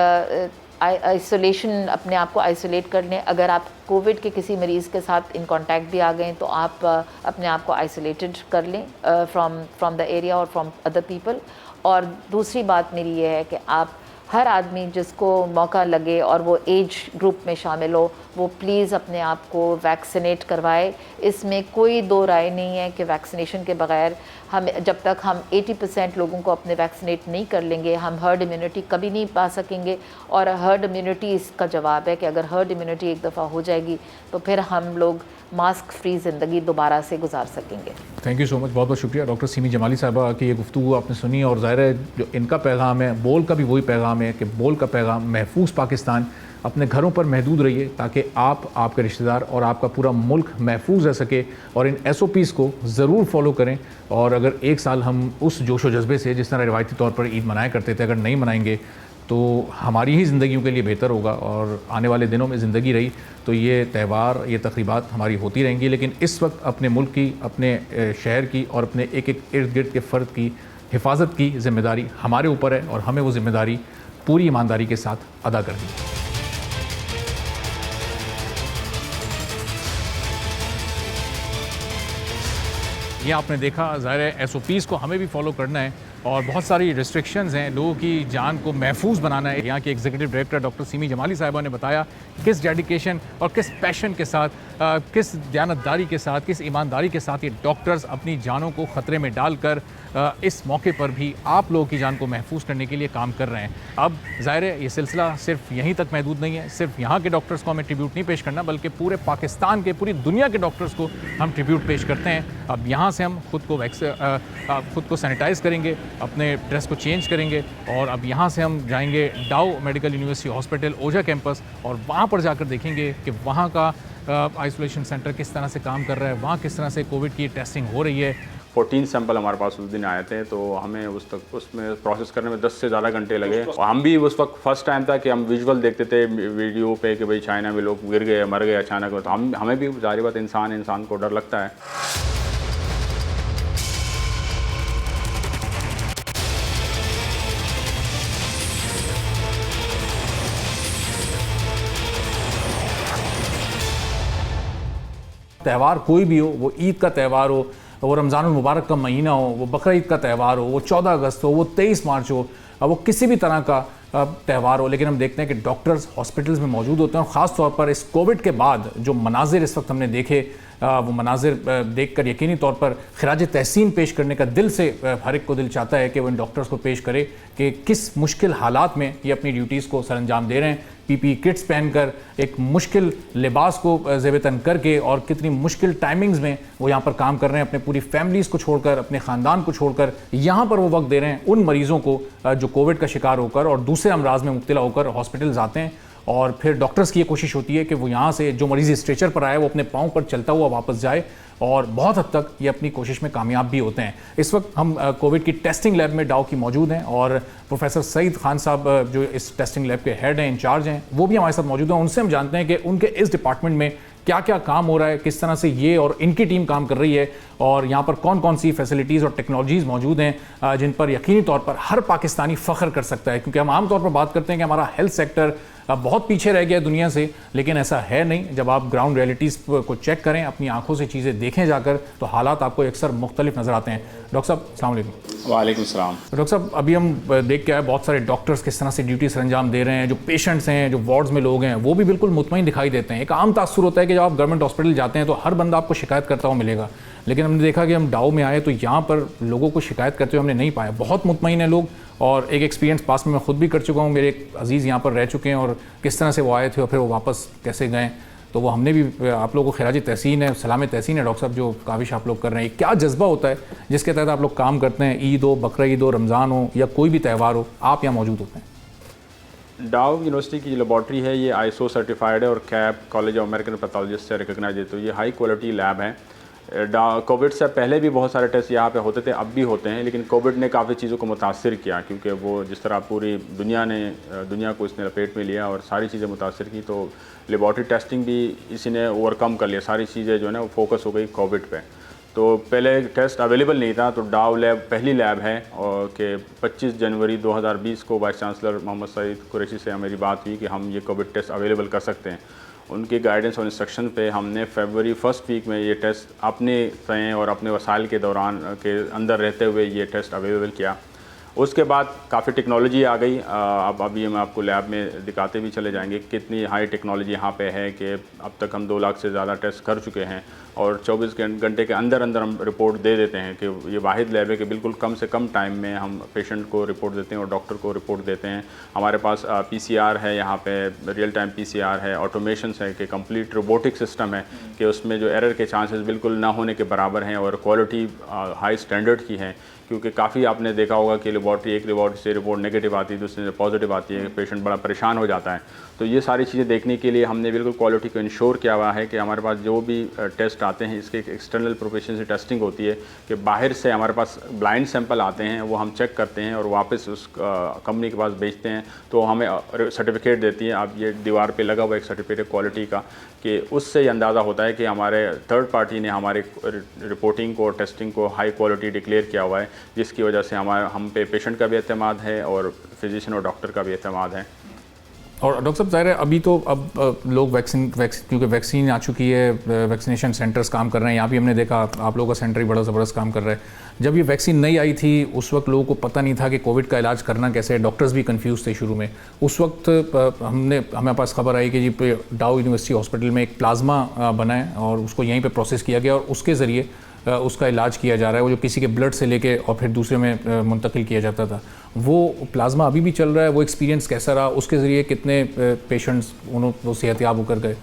आइसोलेशन अपने आप को आइसोलेट कर लें। अगर आप कोविड के किसी मरीज़ के साथ इन कांटेक्ट भी आ गए तो आप अपने आप को आइसोलेटेड कर लें फ्रॉम द एरिया और फ्रॉम अदर पीपल। और दूसरी बात मेरी ये है कि आप हर आदमी जिसको मौका लगे और वो एज ग्रुप में शामिल हो, वो प्लीज़ अपने आप को वैक्सीनेट करवाए। इसमें कोई दो राय नहीं है कि वैक्सीनेशन के बगैर हम जब तक हम 80% लोगों को अपने वैक्सीनेट नहीं कर लेंगे, हम हर्ड इम्यूनिटी कभी नहीं पा सकेंगे। और हर्ड इम्यूनिटी इसका जवाब है कि अगर हर्ड इम्यूनिटी एक दफ़ा हो जाएगी तो फिर हम लोग मास्क फ्री ज़िंदगी दोबारा से गुजार सकेंगे। थैंक यू सो मच, बहुत बहुत शुक्रिया डॉक्टर सीमी जमाली साहबा की ये गुफ्तगू आपने सुनी। और ज़ाहिर है जो इनका पैगाम है, बोल का भी वही पैगाम है कि बोल का पैगाम महफूज पाकिस्तान, अपने घरों पर महदूद रहिए ताकि आप, आपके रिश्तेदार और आपका पूरा मुल्क महफूज रह सके। और इन SOPs को ज़रूर फॉलो करें। और अगर एक साल हम उस जोश व जज्बे से जिस तरह रिवायती तौर पर ईद मनाया करते थे अगर नहीं मनाएंगे तो हमारी ही ज़िंदगियों के लिए बेहतर होगा। और आने वाले दिनों में ज़िंदगी रही तो ये त्यौहार, ये तकरीबात हमारी होती रहेंगी। लेकिन इस वक्त अपने मुल्क की, अपने शहर की और अपने एक एक इर्द गिर्द के फ़र्द की हिफाजत की ज़िम्मेदारी हमारे ऊपर है, और हमें वो ज़िम्मेदारी पूरी ईमानदारी के साथ अदा करनी है। ये आपने देखा, ज़ाहिर है SOPs को हमें भी फॉलो करना है, और बहुत सारी रिस्ट्रिक्शंस हैं, लोगों की जान को महफूज बनाना है। यहाँ के executive director doctor semi Jamali साहिबा ने बताया किस डेडिकेशन और किस पैशन के साथ, किस दयानतदारी के साथ, किस ईमानदारी के साथ ये डॉक्टर्स अपनी जानों को ख़तरे में डालकर इस मौके पर भी आप लोगों की जान को महफूज करने के लिए काम कर रहे हैं। अब ज़ाहिर है ये सिलसिला सिर्फ यहीं तक महदूद नहीं है, सिर्फ यहाँ के डॉक्टर्स को हमें ट्रिब्यूट नहीं पेश करना, बल्कि पूरे पाकिस्तान के, पूरी दुनिया के डॉक्टर्स को हम ट्रिब्यूट पेश करते हैं। अब यहाँ से हम खुद को सैनिटाइज़ करेंगे, अपने ड्रेस को चेंज करेंगे, और अब यहाँ से हम जाएंगे डाउ मेडिकल यूनिवर्सिटी हॉस्पिटल ओझा कैंपस, और वहाँ पर जाकर देखेंगे कि वहाँ का आइसोलेशन सेंटर किस तरह से काम कर रहा है, वहाँ किस तरह से कोविड की टेस्टिंग हो रही है। 14 सैंपल हमारे पास उस दिन आए थे, तो हमें उसमें प्रोसेस करने में 10 से ज़्यादा घंटे लगे। और हम भी उस वक्त फर्स्ट टाइम था कि हम विजुअल देखते थे वीडियो पे कि भाई चाइना में लोग गिर गए, मर गए अचानक, तो हमें भी जारी बात इंसान को डर लगता है। त्यौहार कोई भी हो, वो ईद का त्यौहार हो, वो रमज़ानुल मुबारक का महीना हो, वो बकरीद का त्यौहार हो, वो 14 अगस्त हो, वो 23 मार्च हो, वो किसी भी तरह का त्यौहार हो, लेकिन हम देखते हैं कि डॉक्टर्स हॉस्पिटल्स में मौजूद होते हैं। और ख़ास तौर पर इस कोविड के बाद जो मनाजिर इस वक्त हमने देखे, वो मनाजिर देखकर यकीनी तौर पर खिराज तहसीन पेश करने का दिल से हर एक को दिल चाहता है कि वो इन डॉक्टर्स को पेश करे कि किस मुश्किल हालात में ये अपनी ड्यूटीज़ को सर अंजाम दे रहे हैं, पीपी किट्स पहनकर, एक मुश्किल लिबास को ज़ेब-ए-तन करके, और कितनी मुश्किल टाइमिंग्स में वो यहाँ पर काम कर रहे हैं, अपने पूरी फैमिलीज़ को छोड़कर, अपने ख़ानदान को छोड़कर यहाँ पर वो वक्त दे रहे हैं उन मरीज़ों को जो कोविड का शिकार होकर और दूसरे अमराज में मुब्तला होकर हॉस्पिटल्स आते हैं। और फिर डॉक्टर्स की ये कोशिश होती है कि वो यहाँ से जो मरीज़ स्ट्रेचर पर आए वो अपने पाँव पर चलता हुआ वापस जाए, और बहुत हद तक ये अपनी कोशिश में कामयाब भी होते हैं। इस वक्त हम कोविड की टेस्टिंग लैब में डाउ की मौजूद हैं, और प्रोफेसर सईद खान साहब जो इस टेस्टिंग लैब के हेड हैं, इंचार्ज हैं, वो भी हमारे साथ मौजूद हैं। उनसे हम जानते हैं कि उनके इस डिपार्टमेंट में क्या क्या काम हो रहा है, किस तरह से ये और इनकी टीम काम कर रही है, और यहाँ पर कौन कौन सी फैसिलिटीज़ और टेक्नोलॉजीज़ मौजूद हैं जिन पर यकीनी तौर पर हर पाकिस्तानी फ़ख्र कर सकता है। क्योंकि हम आम तौर पर बात करते हैं कि हमारा हेल्थ सेक्टर बहुत पीछे रह गया है दुनिया से, लेकिन ऐसा है नहीं। जब आप ग्राउंड रियलिटीज़ को चेक करें, अपनी आंखों से चीज़ें देखें जाकर, तो हालात आपको अक्सर मुख्तलिफ नज़र आते हैं। डॉक्टर साहब अस्सलाम वालेकुम। वालेकुम सलाम। डॉक्टर साहब, अभी हम देख के आए बहुत सारे डॉक्टर्स किस तरह से ड्यूटी सर अंजाम दे रहे हैं, जो पेशेंट्स हैं, जो वार्ड्स में लोग हैं, वो भी बिल्कुल मुतमईन दिखाई देते हैं। एक आम तासुर होता है कि जब आप गवर्नमेंट हॉस्पिटल जाते हैं तो हर बंदा आपको शिकायत करता हुआ मिलेगा, लेकिन हमने देखा कि हम डाउ में आए तो यहाँ पर लोगों को शिकायत करते हुए हमने नहीं पाया। बहुत मुतमईन है लोग, और एक एक्सपीरियंस पास में मैं खुद भी कर चुका हूँ, मेरे एक अजीज़ यहाँ पर रह चुके हैं, और किस तरह से वो आए थे और फिर वो वापस कैसे गए। तो वो हमने भी आप लोगों को खिराज तहसीन है, सलाम तहसीन है डॉक्टर साहब, जो काविश आप लोग कर रहे हैं। क्या जज्बा होता है जिसके तहत आप लोग काम करते हैं? ईद हो, बकरीद हो, रमज़ान हो, या कोई भी त्यौहार हो, आप यहाँ मौजूद होते हैं? डाउ यूनिवर्सिटी की जो लेबॉर्ट्री है ये ISO सर्टिफाइड है और cap college of American pathologist से रिकॉग्नाइज है, तो ये हाई क्वालिटी लैब है। कोविड से पहले भी बहुत सारे टेस्ट यहाँ पे होते थे, अब भी होते हैं, लेकिन कोविड ने काफ़ी चीज़ों को मुतासिर किया, क्योंकि वो जिस तरह पूरी दुनिया को इसने लपेट में लिया और सारी चीज़ें मुतासिर की, तो लेबॉर्ट्री टेस्टिंग भी इसी ने ओवरकम कर लिया। सारी चीज़ें जो है ना वो फोकस हो गई कोविड पे। तो पहले टेस्ट अवेलेबल नहीं था, तो डाउ लैब पहली लैब है, और कि 25 जनवरी 2020 को वाइस चांसलर मोहम्मद सईद कुरैशी से मेरी बात हुई कि हम ये कोविड टेस्ट अवेलेबल कर सकते हैं। उनके गाइडेंस और इंस्ट्रक्शन पे हमने फरवरी फर्स्ट वीक में ये टेस्ट अपने तय और अपने वसाइल के दौरान के अंदर रहते हुए ये टेस्ट अवेलेबल किया। उसके बाद काफ़ी टेक्नोलॉजी आ गई। अब अभी हम आपको लैब में दिखाते भी चले जाएंगे कितनी हाई टेक्नोलॉजी यहाँ पे है, कि अब तक हम 2 लाख से ज़्यादा टेस्ट कर चुके हैं, और 24 घंटे के अंदर हम रिपोर्ट दे देते हैं। कि ये वाहिद लैब है कि बिल्कुल कम से कम टाइम में हम पेशेंट को रिपोर्ट देते हैं और डॉक्टर को रिपोर्ट देते हैं। हमारे पास PCR है, यहाँ पे रियल टाइम PCR है, ऑटोमेशन है, कि कंप्लीट रोबोटिक सिस्टम है, कि उसमें जो एरर के चांसेस बिल्कुल ना होने के बराबर हैं, और क्वालिटी हाई स्टैंडर्ड की है। क्योंकि काफ़ी आपने देखा होगा कि एक लेबॉर्ट्री से रिपोर्ट नेगेटिव आती है, दूसरे से पॉजिटिव आती है, पेशेंट बड़ा परेशान हो जाता है। तो ये सारी चीज़ें देखने के लिए हमने बिल्कुल क्वालिटी को इंश्योर किया हुआ है कि हमारे पास जो भी टेस्ट आते हैं, इसके एक एक्सटर्नल प्रोफेशनल टेस्टिंग होती है, कि बाहर से हमारे पास ब्लाइंड सैंपल आते हैं, वो हम चेक करते हैं और वापस उस कंपनी के पास भेजते हैं, तो हमें सर्टिफिकेट देती है। अब ये दीवार पे लगा हुआ एक सर्टिफिकेट क्वालिटी का, कि उससे ये अंदाज़ा होता है कि हमारे थर्ड पार्टी ने हमारे रिपोर्टिंग को, टेस्टिंग को हाई क्वालिटी डिक्लेयर किया हुआ है, जिसकी वजह से हम पे पेशेंट का भी एतमाद है और फिजिशियन और डॉक्टर का भी एतमाद है। और डॉक्टर साहब, ज़ाहिर है अभी तो अब लोग क्योंकि वैक्सीन आ चुकी है, वैक्सीनेशन सेंटर्स काम कर रहे हैं। यहाँ भी हमने देखा आप लोगों का सेंटर ही बड़ा ज़बरदस्त काम कर रहा है। जब ये वैक्सीन नहीं आई थी उस वक्त लोगों को पता नहीं था कि कोविड का इलाज करना कैसे है, डॉक्टर्स भी कंफ्यूज थे शुरू में। उस वक्त हमारे पास खबर आई कि जी डाउ यूनिवर्सिटी हॉस्पिटल में एक प्लाज्मा बना है और उसको यहीं पर प्रोसेस किया गया, और उसके ज़रिए उसका इलाज किया जा रहा है। वो जो किसी के ब्लड से लेके और फिर दूसरे में मुंतकिल किया जाता था, वो प्लाज्मा अभी भी चल रहा है। वो एक्सपीरियंस कैसा रहा? उसके ज़रिए कितने पेशेंट्स वो सेहतयाब होकर गए?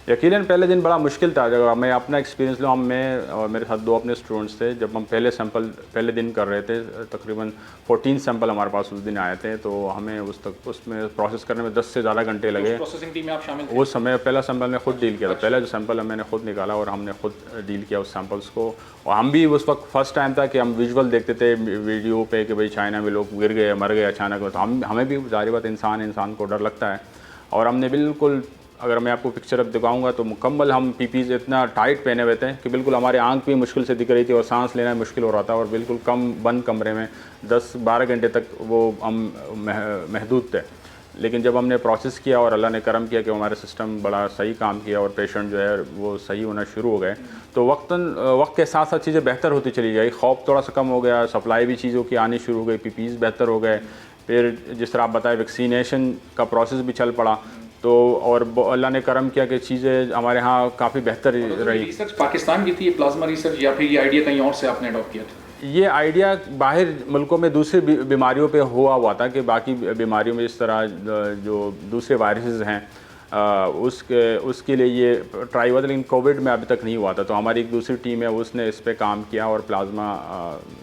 यकीनन पहले दिन बड़ा मुश्किल था। जब मैं अपना एक्सपीरियंस लूँ, मैं और मेरे साथ 2 अपने स्टूडेंट्स थे, जब हम पहले दिन कर रहे थे, तकरीबन 14 सैंपल हमारे पास उस दिन आए थे, तो हमें उसमें प्रोसेस करने में 10 से ज़्यादा घंटे लगे। प्रोसेसिंग टीम में आप शामिल थे? उस समय पहला सैंपल मैं खुद डील किया था। पहला जो सैंपल है मैंने खुद निकाला और हमने खुद डील किया उस सैंपल्स को। और हम भी उस वक्त फर्स्ट टाइम था कि हम विजुअल देखते थे वीडियो पे कि भाई चाइना में लोग गिर गए, मर गए अचानक, तो हमें भी ज़ाहिर बात इंसान को डर लगता है। और हमने बिल्कुल, अगर मैं आपको पिक्चर अब दिखाऊंगा तो मुकम्मल हम पीपीज़ इतना टाइट पहने हुए थे कि बिल्कुल हमारे आंख भी मुश्किल से दिख रही थी और सांस लेना मुश्किल हो रहा था, और बिल्कुल बंद कमरे में 10-12 घंटे तक वो हम महदूद थे। लेकिन जब हमने प्रोसेस किया और अल्लाह ने करम किया कि हमारा सिस्टम बड़ा सही काम किया और पेशेंट जो है वो सही होना शुरू हो गए, तो वक्त के साथ साथ चीज़ें बेहतर होती चली गई। खौफ थोड़ा सा कम हो गया, सप्लाई भी चीज़ों की आनी शुरू हो गई, पीपीज़ बेहतर हो गए। फिर जिस तरह आप बताएं वैक्सीनेशन का प्रोसेस भी चल पड़ा, तो और अल्लाह ने करम किया कि चीज़ें हमारे यहाँ काफ़ी बेहतर रही। रिसर्च पाकिस्तान की थी ये प्लाज्मा रिसर्च, या फिर ये आइडिया कहीं और से आपने अडॉप्ट किया था? ये आइडिया बाहर मुल्कों में दूसरी बीमारियों पे हुआ था कि बाकी बीमारियों में इस तरह जो दूसरे वायरसेस हैं उसके लिए ये ट्राई हुआ था, लेकिन कोविड में अभी तक नहीं हुआ था। तो हमारी एक दूसरी टीम है उसने इस पे काम किया और प्लाज्मा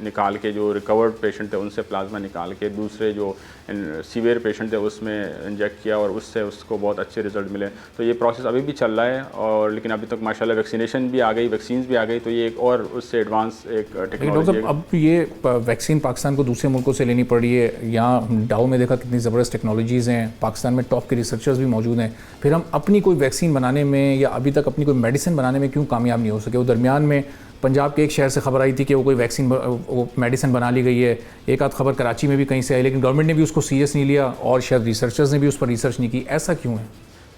निकाल के जो रिकवर्ड पेशेंट थे उनसे प्लाज्मा निकाल के दूसरे जो सीवियर पेशेंट थे उसमें इंजेक्ट किया और उससे उसको बहुत अच्छे रिजल्ट मिले। तो ये प्रोसेस अभी भी चल रहा है, और लेकिन अभी तक माशाल्लाह वैक्सीनेशन भी आ गई, वैक्सीन भी आ गई, तो ये एक और उससे एडवांस एक टेक्नोलॉजी। अब ये वैक्सीन पाकिस्तान को दूसरे मुल्कों से लेनी पड़ रही है। यहाँ डाउ में देखा कितनी ज़बरदस्त टेक्नोलॉजीज़ हैं, पाकिस्तान में टॉप के रिसर्चर्स भी मौजूद हैं, फिर हम अपनी कोई वैक्सीन बनाने में या अभी तक अपनी कोई मेडिसिन बनाने में क्यों कामयाब नहीं हो सके? वो दरमियान में पंजाब के एक शहर से खबर आई थी कि वो कोई वैक्सीन वो मेडिसिन बना ली गई है, एक आध खबर कराची में भी कहीं से आई, लेकिन गवर्नमेंट ने भी उसको सीरियस नहीं लिया और शायद रिसर्चर्स ने भी उस पर रिसर्च नहीं की। ऐसा क्यों है?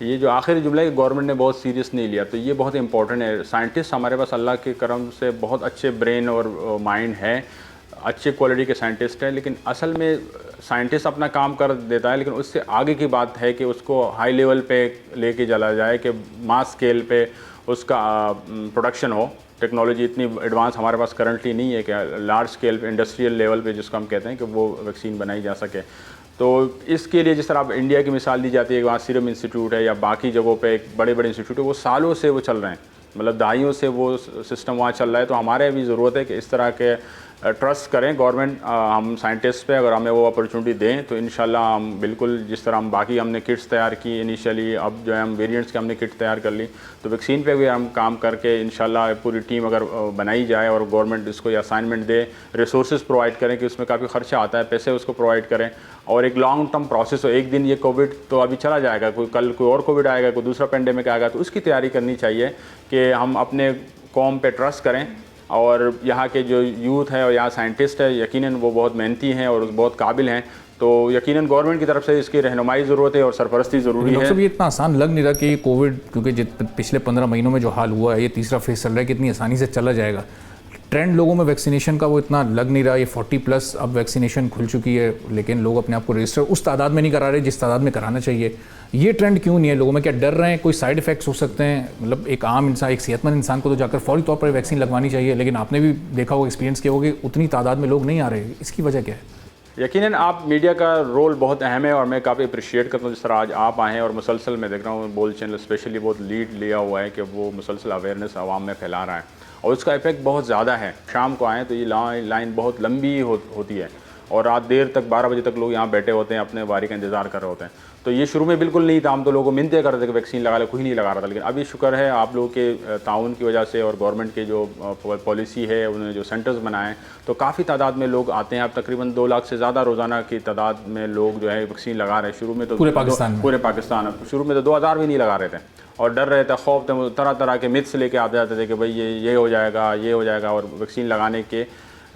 ये जो आखिरी जुमला है गवर्नमेंट ने बहुत सीरियस नहीं लिया, तो ये बहुत इंपॉर्टेंट है। साइंटिस्ट हमारे पास अल्लाह के करम से बहुत अच्छे ब्रेन और माइंड है, अच्छे क्वालिटी के साइंटिस्ट हैं, लेकिन असल में साइंटिस्ट अपना काम कर देता है, लेकिन उससे आगे की बात है कि उसको हाई लेवल पे लेके चला जाए कि मास स्केल पे उसका प्रोडक्शन हो। टेक्नोलॉजी इतनी एडवांस हमारे पास करंटली नहीं है कि लार्ज स्केल पे इंडस्ट्रियल लेवल पे जिसको हम कहते हैं कि वो वैक्सीन बनाई जा सके। तो इसके लिए जिस तरह अब इंडिया की मिसाल दी जाती है, वहाँ सीरम इंस्टीट्यूट है या बाकी जगहों पे बड़े बड़े इंस्टीट्यूट है, वो सालों से वो चल रहे हैं, मतलब दहाइयों से वो सिस्टम वहाँ चल रहा है। तो हमारे भी ज़रूरत है कि इस तरह के ट्रस्ट करें गवर्नमेंट हम साइंटिस्ट पे, अगर हमें वो अपॉर्चुनिटी दें तो इंशाल्लाह हम बिल्कुल जिस तरह हम बाकी हमने किट्स तैयार की इनिशियली, अब जो है हम वेरिएंट्स के हमने किट तैयार कर ली, तो वैक्सीन पे भी हम काम करके इंशाल्लाह पूरी टीम अगर बनाई जाए और गवर्नमेंट इसको असाइनमेंट दे, रिसोर्सेज प्रोवाइड करें कि उसमें काफ़ी खर्चा आता है, पैसे उसको प्रोवाइड करें, और एक लॉन्ग टर्म प्रोसेस हो। एक दिन ये कोविड तो अभी चला जाएगा, कोई कल कोई और कोविड आएगा, कोई दूसरा पेंडेमिक आएगा, तो उसकी तैयारी करनी चाहिए कि हम अपने कौम पे ट्रस्ट करें। और यहाँ के जो यूथ है और यहाँ साइंटिस्ट है यकीनन वो बहुत मेहनती हैं और बहुत काबिल हैं, तो यकीनन गवर्नमेंट की तरफ से इसकी रहनुमाई ज़रूरत है और सरपरस्ती ज़रूरी है। ये इतना आसान लग नहीं रहा कि कोविड, क्योंकि पिछले 15 महीनों में जो हाल हुआ है, ये तीसरा फेज चल रहा है कि इतनी आसानी से चला जाएगा। ट्रेंड लोगों में वैक्सीनेशन का वो इतना लग नहीं रहा। ये 40+ अब वैक्सीनेशन खुल चुकी है, लेकिन लोग अपने आप को रजिस्टर उस तादाद में नहीं करा रहे जिस तादाद में कराना चाहिए। ये ट्रेंड क्यों नहीं है लोगों में? क्या डर रहे हैं कोई साइड इफ़ेक्ट्स हो सकते हैं? मतलब एक आम इंसान, एक सेहतमंद इंसान को तो जाकर फौरी तौर पर वैक्सीन लगवानी चाहिए, लेकिन आपने भी देखा होगा, एक्सपीरियंस किया होगा कि उतनी तादाद में लोग नहीं आ रहे। इसकी वजह क्या है? यकीनन आप मीडिया का रोल बहुत अहम है और मैं काफ़ी अप्रिशिएट करता हूँ जिस तरह आज आप आए हैं और मुसलसल मैं देख रहा हूँ बोल चैनल स्पेशली बहुत लीड लिया हुआ है कि वो मुसलसल अवेयरनेस आवाम में फैला रहा है और उसका इफेक्ट बहुत ज़्यादा है। शाम को आएँ तो ये लाइन बहुत लंबी होती है और रात देर तक 12 बजे तक लोग यहाँ बैठे होते हैं, अपने बारी का इंतज़ार कर रहे होते हैं। तो ये शुरू में बिल्कुल नहीं था, हम तो लोगों को मिन्नतें कर रहे थे कि वैक्सीन लगा ले, कोई नहीं लगा रहा था, लेकिन अभी शुक्र है आप लोगों के ताउन की वजह से और गवर्नमेंट के जो पॉलिसी है, उन्होंने जो सेंटर्स बनाए, तो काफ़ी तादाद में लोग आते हैं। अब तकरीबन 2 लाख से ज़्यादा रोज़ाना की तादाद में लोग जो है वैक्सीन लगा रहे हैं। शुरू में तो पूरे पाकिस्तान शुरू में तो 2000 भी नहीं लगा रहे थे और डर रहे थे, खौफ थे, तरह तरह के मिथ्स लेके आते जाते थे कि भाई ये हो जाएगा, ये हो जाएगा, और वैक्सीन लगाने के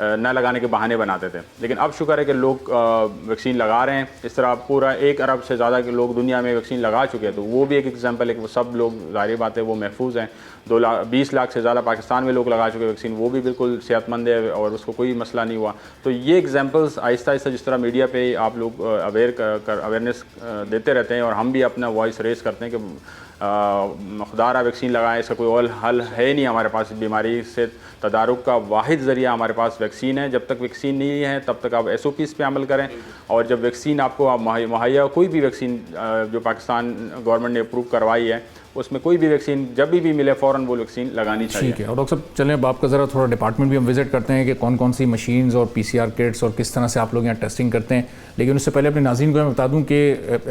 न लगाने के बहाने बनाते थे। लेकिन अब शुक्र है कि लोग वैक्सीन लगा रहे हैं। इस तरह पूरा 1 अरब से ज़्यादा के लोग दुनिया में वैक्सीन लगा चुके हैं, तो वो भी एक एग्जांपल है कि वो सब लोग, ज़ाहिर बात है, वो महफूज हैं। 20 लाख से ज़्यादा पाकिस्तान में लोग लगा चुके हैं वैक्सीन, वो भी बिल्कुल सेहतमंद है और उसको कोई मसला नहीं हुआ। तो ये एग्जांपल्स आहिस्ता आहिस्ता जिस तरह मीडिया पे आप लोग अवेयरनेस देते रहते हैं और हम भी अपना वॉइस रेस करते हैं कि खुदारा वैक्सीन लगाएं, इसका कोई और हल है नहीं हमारे पास। बीमारी से तदारुक का वाहिद ज़रिया हमारे पास वैक्सीन है। जब तक वैक्सीन नहीं है तब तक आप SOPs पे अमल करें, और जब वैक्सीन आपको मुहैया, कोई भी वैक्सीन जो पाकिस्तान गवर्नमेंट ने अप्रूव करवाई है, उसमें कोई भी वैक्सीन जब भी मिले फ़ौरन वो वैक्सीन लगानी चाहिए। ठीक है। और डॉक्टर साहब चलें अब आपका ज़रा थोड़ा डिपार्टमेंट भी हम विजिट करते हैं कि कौन कौन सी मशीन्स और PCR किट्स और किस तरह से आप लोग यहाँ टेस्टिंग करते हैं। लेकिन उससे पहले अपने नाज़रीन को मैं बता दूँ कि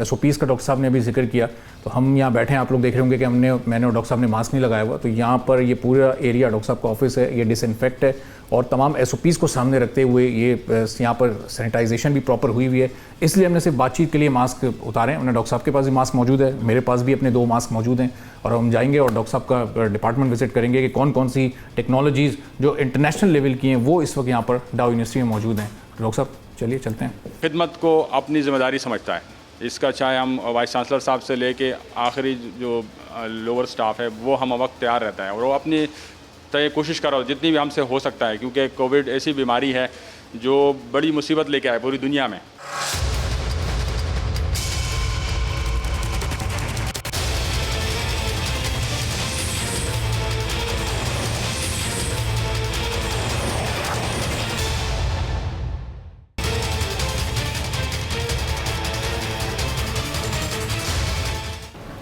SOPs का डॉक्टर साहब ने अभी जिक्र किया, तो हम यहाँ बैठे हैं, आप लोग देख रहे होंगे कि मैंने और डॉक्टर साहब ने मास्क नहीं लगाया हुआ। तो यहाँ पर ये पूरा एरिया डॉक्टर साहब का ऑफिस है, ये डिसइंफेक्ट है और तमाम SOPs को सामने रखते हुए ये यहाँ पर सैनिटाइजेशन भी प्रॉपर हुई हुई है। इसलिए हमने सिर्फ बातचीत के लिए मास्क उतारे। उन्हें डॉक्टर साहब के पास भी मास्क मौजूद है, मेरे पास भी अपने 2 मास्क मौजूद हैं, और हम जाएंगे और डॉक्टर साहब का डिपार्टमेंट विजिट करेंगे कि कौन कौन सी टेक्नोलॉजीज़ जो इंटरनेशनल लेवल की हैं वो इस वक्त यहाँ पर डाउ यूनिवर्सिटी में मौजूद हैं। डॉक्टर साहब चलिए चलते हैं। खिदमत को अपनी जिम्मेदारी समझता है, इसका चाहे हम वाइस चांसलर साहब से लेके आखिरी जो लोअर स्टाफ है वो हम वक्त तैयार रहता है और वो अपनी तय कोशिश करो जितनी भी हमसे हो सकता है, क्योंकि कोविड ऐसी बीमारी है जो बड़ी मुसीबत लेके आए पूरी दुनिया में।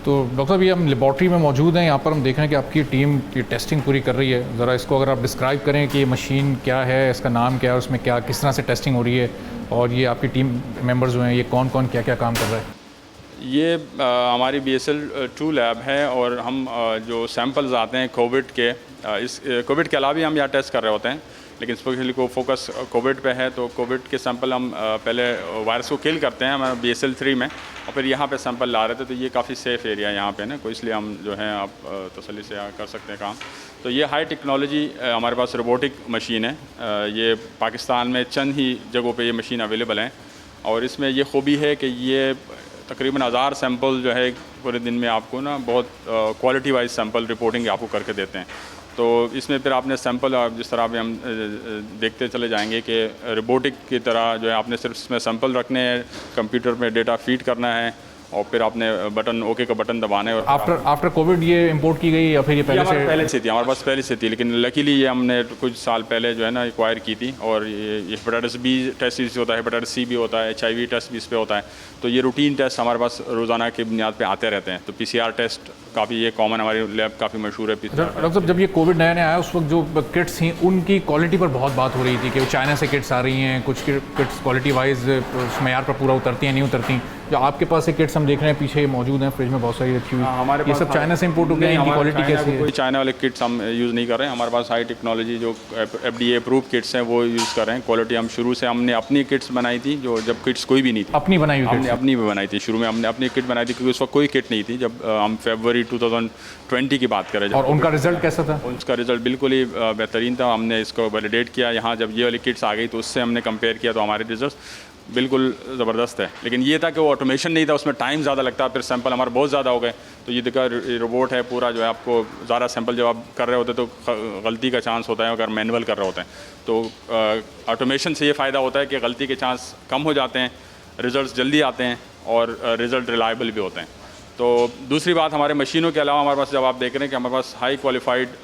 तो डॉक्टर साहब, ये हम लेबॉर्ट्री में मौजूद हैं। यहाँ पर हम देख रहे हैं कि आपकी टीम की टेस्टिंग पूरी कर रही है। ज़रा इसको अगर आप डिस्क्राइब करें कि ये मशीन क्या है, इसका नाम क्या है, उसमें क्या किस तरह से टेस्टिंग हो रही है, और ये आपकी टीम मेंबर्स जो हैं ये कौन कौन क्या क्या काम कर रहा है? ये हमारी BSL 2 लैब है और हम जो सैंपल्स आते हैं कोविड के, इस कोविड के अलावा भी हम यहाँ टेस्ट कर रहे होते हैं, लेकिन स्पेशली को फोकस कोविड पे है। तो कोविड के सैंपल हम पहले वायरस को किल करते हैं हमारे BSL 3 में, और फिर यहाँ पे सैंपल ला रहे थे। तो ये काफ़ी सेफ़ एरिया है यहाँ पे ना, कोई इसलिए हम जो है आप तसल्ली से कर सकते हैं काम। तो ये हाई टेक्नोलॉजी हमारे पास रोबोटिक मशीन है। ये पाकिस्तान में चंद ही जगहों पे ये मशीन अवेलेबल है, और इसमें ये खूबी है कि ये तकरीबन 1000 सैंपल जो है पूरे दिन में आपको ना बहुत क्वालिटी वाइज सैंपल रिपोर्टिंग आपको करके देते हैं। तो इसमें फिर आपने सैंपल जिस तरह भी हम देखते चले जाएंगे कि रोबोटिक की तरह जो है आपने सिर्फ इसमें सैंपल रखने हैं, कंप्यूटर में डेटा फीड करना है, और फिर आपने बटन ओके का बटन दबाना है। और आफ्टर कोविड ये इंपोर्ट की गई या फिर ये पहले से थी? हमारे पास पहले से थी, लेकिन लकीली ये हमने कुछ साल पहले जो है ना एक्वायर की थी। और ये हेपेटाइटिस B टेस्ट इस होता है, हेपेटाइटिस C भी होता है, HIV टेस्ट भी इस पर होता है। तो ये रूटीन टेस्ट हमारे पास रोज़ाना की बुनियाद पे आते रहते हैं। तो PCR टेस्ट काफ़ी ये कॉमन, हमारी लैब काफ़ी मशहूर है। डॉक्टर साहब, जब ये कोविड नया नया आया उस वक्त जो किट्स थी उनकी क्वालिटी पर बहुत बात हो रही थी कि वो चाइना से किट्स आ रही हैं, कुछ किट्स क्वालिटी वाइज उस मयार पर पूरा उतरती हैं नहीं उतरती। जो आपके पास से किट्स हम देख रहे हैं पीछे मौजूद हैं फ्रिज में बहुत सारी रखी हुई, हमारे ये सब चाइना से इंपोर्ट हो गए हैं, इनकी क्वालिटी कैसी है? कोई चाइना वाले किट्स हम यूज़ नहीं कर रहे हैं। हमारे पास हाई टेक्नोलॉजी जो FDA अप्रूव किट्स हैं वो यूज़ कर रहे हैं। क्वालिटी हम शुरू से हमने अपनी किट्स बनाई थी, जो जब किट्स कोई भी नहीं थी, अपनी बनाई हुई हमने अपनी भी बनाई थी। शुरू में हमने अपनी किट बनाई थी क्योंकि उस वक्त कोई किट नहीं थी, जब हम फरवरी 2020 की बात करें। और उनका रिजल्ट कैसा था? उसका रिजल्ट बिल्कुल ही बेहतरीन था। हमने इसको वैलिडेट किया यहाँ, जब ये वाली किट्स आ गई तो उससे हमने कंपेयर किया तो हमारे रिजल्ट बिल्कुल ज़बरदस्त है। लेकिन ये था कि वो ऑटोमेशन नहीं था, उसमें टाइम ज़्यादा लगता, फिर सैंपल हमारे बहुत ज़्यादा हो गए। तो ये देखा रोबोट है पूरा, जो है आपको ज़्यादा सैंपल जब आप कर रहे होते तो गलती का चांस होता है अगर मैनुअल कर रहे होते हैं। तो ऑटोमेशन से ये फ़ायदा होता है कि गलती के चांस कम हो जाते हैं, रिज़ल्ट जल्दी आते हैं और रिज़ल्ट रिलायबल भी होते हैं। तो दूसरी बात, हमारे मशीनों के अलावा हमारे पास, जब आप देख रहे हैं कि हमारे पास हाई क्वालिफाइड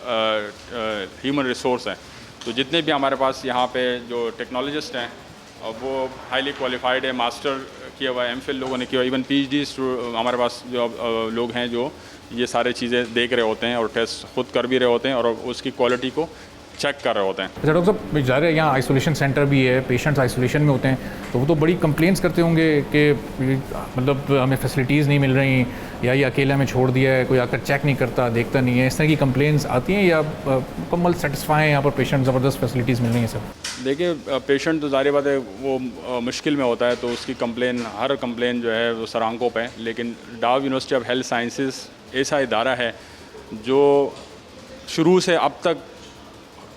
ह्यूमन रिसोर्स हैं, तो जितने भी हमारे पास यहाँ पे जो टेक्नोलॉजिस्ट हैं वो हाईली क्वालिफाइड है, मास्टर किया हुआ है, MPhil लोगों ने किया हुआ, इवन PhD हमारे पास जो लोग हैं जो ये सारी चीज़ें देख रहे होते हैं और टेस्ट खुद कर भी रहे होते हैं और उसकी क्वालिटी को चेक कर रहे होते हैं। अच्छा डॉक्टर साहब, ज़ाहिर है यहाँ आइसोलेशन सेंटर भी है, पेशेंट्स आइसोलेशन में होते हैं, तो वो तो बड़ी कंप्लेंट्स करते होंगे कि मतलब हमें फैसिलिटीज़ नहीं मिल रही, या ये अकेला में छोड़ दिया है, कोई आकर चेक नहीं करता, देखता नहीं है, इस तरह की कंप्लेंट्स आती हैं, या मुकम्मल सेटिस्फाई हैं यहाँ पर पेशेंट, ज़बरदस्त फैसिलिटीज़ मिल रही हैं सब? देखिए, पेशेंट तो ज़ाहिर बात है वो मुश्किल में होता है, तो उसकी कंप्लेन, हर कंप्लेन जो है वो सर आंखों पे है। लेकिन डाव यूनिवर्सिटी ऑफ हेल्थ साइंसेस ऐसा इदारा है जो शुरू से अब तक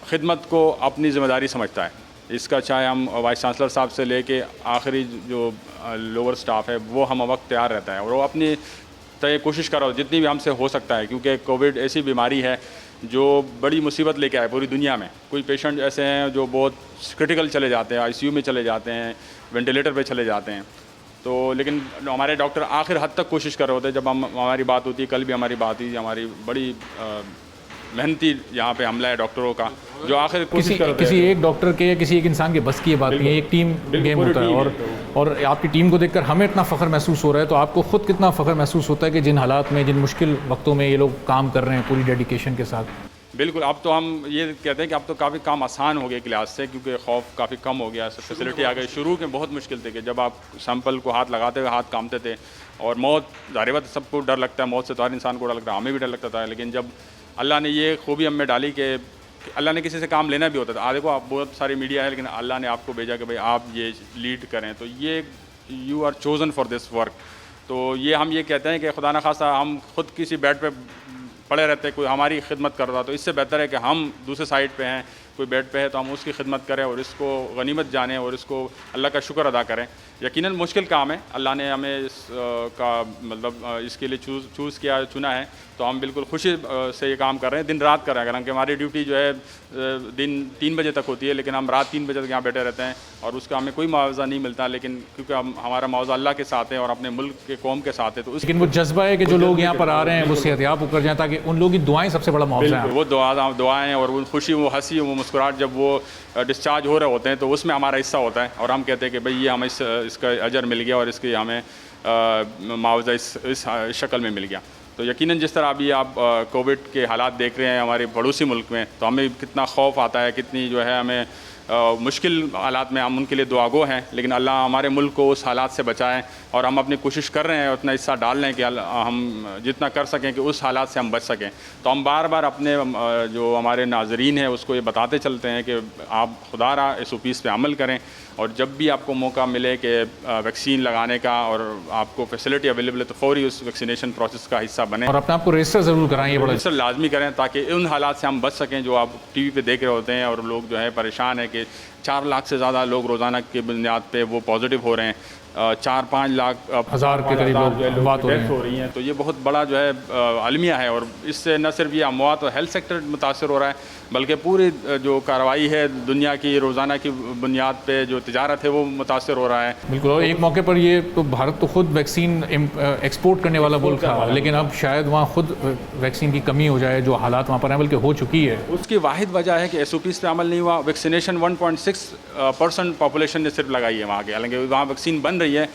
खिदमत को अपनी ज़िम्मेदारी समझता है। इसका चाहे हम वाइस चांसलर साहब से लेके आखिरी जो लोअर स्टाफ है वो हम वक्त तैयार रहता है और वो अपनी तय कोशिश कर रहा हो जितनी भी हमसे हो सकता है, क्योंकि कोविड ऐसी बीमारी है जो बड़ी मुसीबत लेके आए पूरी दुनिया में। कोई पेशेंट ऐसे हैं जो बहुत क्रिटिकल चले जाते हैं, ICU में चले जाते हैं, वेंटिलेटर पे चले जाते हैं। तो लेकिन हमारे डॉक्टर आखिर हद तक कोशिश कर रहे होते हैं। जब हमारी बात होती है, कल भी हमारी बात हुई, हमारी बड़ी मेहनती यहाँ पे हमला है डॉक्टरों का, जो आखिर किसी एक डॉक्टर के या किसी एक इंसान के बस की ये बात नहीं है, एक टीम गेम होता है। और आपकी टीम को देखकर हमें इतना फ़ख्र महसूस हो रहा है, तो आपको ख़ुद कितना फ़ख्र महसूस होता है कि जिन हालात में, जिन मुश्किल वक्तों में ये लोग काम कर रहे हैं पूरी डेडिकेशन के साथ? बिल्कुल, अब तो हम ये कहते हैं कि अब तो काफ़ी काम आसान हो गया क्लास से, क्योंकि खौफ काफ़ी कम हो गया, सब फैसिलिटी आ गई। शुरू में बहुत मुश्किल थे कि जब आप सैंपल को हाथ लगाते हुए हाथ कांपते थे, और मौत, ज़ाहिर बात सबको डर लगता है, मौत से तो हर इंसान को डर लगता है, हमें भी डर लगता था। लेकिन जब अल्लाह ने ये खूबी हम में डाली कि अल्लाह ने किसी से काम लेना भी होता था, देखो आप बहुत सारी मीडिया है, लेकिन अल्लाह ने आपको भेजा कि भाई आप ये लीड करें, तो ये you are chosen for this work. तो ये हम ये कहते हैं कि खुदा न खासा हम खुद किसी बेड पे पड़े रहते, कोई हमारी खिदमत कर रहा, तो इससे बेहतर है कि हम दूसरे साइड पे हैं, कोई बेड पे है तो हम उसकी खिदमत करें और इसको गनीमत जानें और इसको अल्लाह का शुक्र अदा करें यकीनन मुश्किल काम है, अल्लाह ने हमें इसके लिए चूज़ किया, चुना है, तो हम बिल्कुल खुशी से ये काम कर रहे हैं, दिन रात कर रहे हैं। हालांकि हमारी ड्यूटी जो है दिन 3 बजे तक होती है, लेकिन हम रात 3 बजे तक यहाँ बैठे रहते हैं और उसका हमें कोई मुआवजा नहीं मिलता, लेकिन क्योंकि हमारा मुआवजा अल्लाह के साथ है और अपने मुल्क के कौम के साथ है। तो लेकिन वो जज्बा है कि जो लोग यहाँ पर आ रहे हैं वो सेहतियाब होकर जाएँ, ताकि उन लोगों की दुआएं सबसे बड़ा मुआवजा है। वो दुआएं और वो खुशी, वो हंसी, वो मुस्कुराहट जब वो डिस्चार्ज हो रहे होते हैं तो उसमें हमारा हिस्सा होता है और हम कहते हैं कि भाई ये हमें इसका अजर मिल गया और इसकी हमें मुआवजा इस शक्ल में मिल गया। तो यकीनन जिस तरह अभी आप कोविड के हालात देख रहे हैं हमारे पड़ोसी मुल्क में, तो हमें कितना खौफ आता है, कितनी जो है हमें मुश्किल हालात में हम उनके लिए दुआगो हैं, लेकिन अल्लाह हमारे मुल्क को उस हालात से बचाएं और हम अपनी कोशिश कर रहे हैं उतना हिस्सा डाल रहे हैं कि हम जितना कर सकें कि उस हालात से हम बच सकें। तो हम बार बार अपने जो हमारे नाजरीन हैं उसको ये बताते चलते हैं कि आप खुदारा SOPs पे अमल करें और जब भी आपको मौका मिले कि वैक्सीन लगाने का और आपको फैसिलिटी अवेलेबल है तो फौरी उस वैक्सीनेशन प्रोसेस का हिस्सा बने और अपने आप को रजिस्टर ज़रूर कराएं, ये बड़ा रजिस्टर लाजमी करें ताकि उन हालात से हम बच सकें जो आप TV पे देख रहे होते हैं और लोग जो है परेशान है कि 4 लाख से ज़्यादा लोग रोज़ाना की बुनियाद पे वो पॉजिटिव हो रहे हैं, 4-5 लाख हज़ार के करीब लोग बात हो रही हैं। तो ये बहुत बड़ा जो है अलमिया है और इससे न सिर्फ ये अमवात और हेल्थ सेक्टर मुतासर हो रहा है बल्कि पूरी जो कार्रवाई है दुनिया की रोज़ाना की बुनियाद पे जो तिजारत है वो मुतासर हो रहा है। बिल्कुल, और एक मौके पर ये तो भारत तो खुद वैक्सीन एक्सपोर्ट करने वाला मुल्क था, लेकिन अब शायद वहाँ खुद वैक्सीन की कमी हो जाए, जो हालात वहाँ पर हैं बल्कि हो चुकी है। उसकी वाहिद वजह है कि SOPs पे अमल नहीं हुआ। वैक्सीनेशन 1.6% पॉपुलेशन ने सिर्फ लगाई है वहाँ के, हालांकि वहाँ वैक्सीन बन रही है।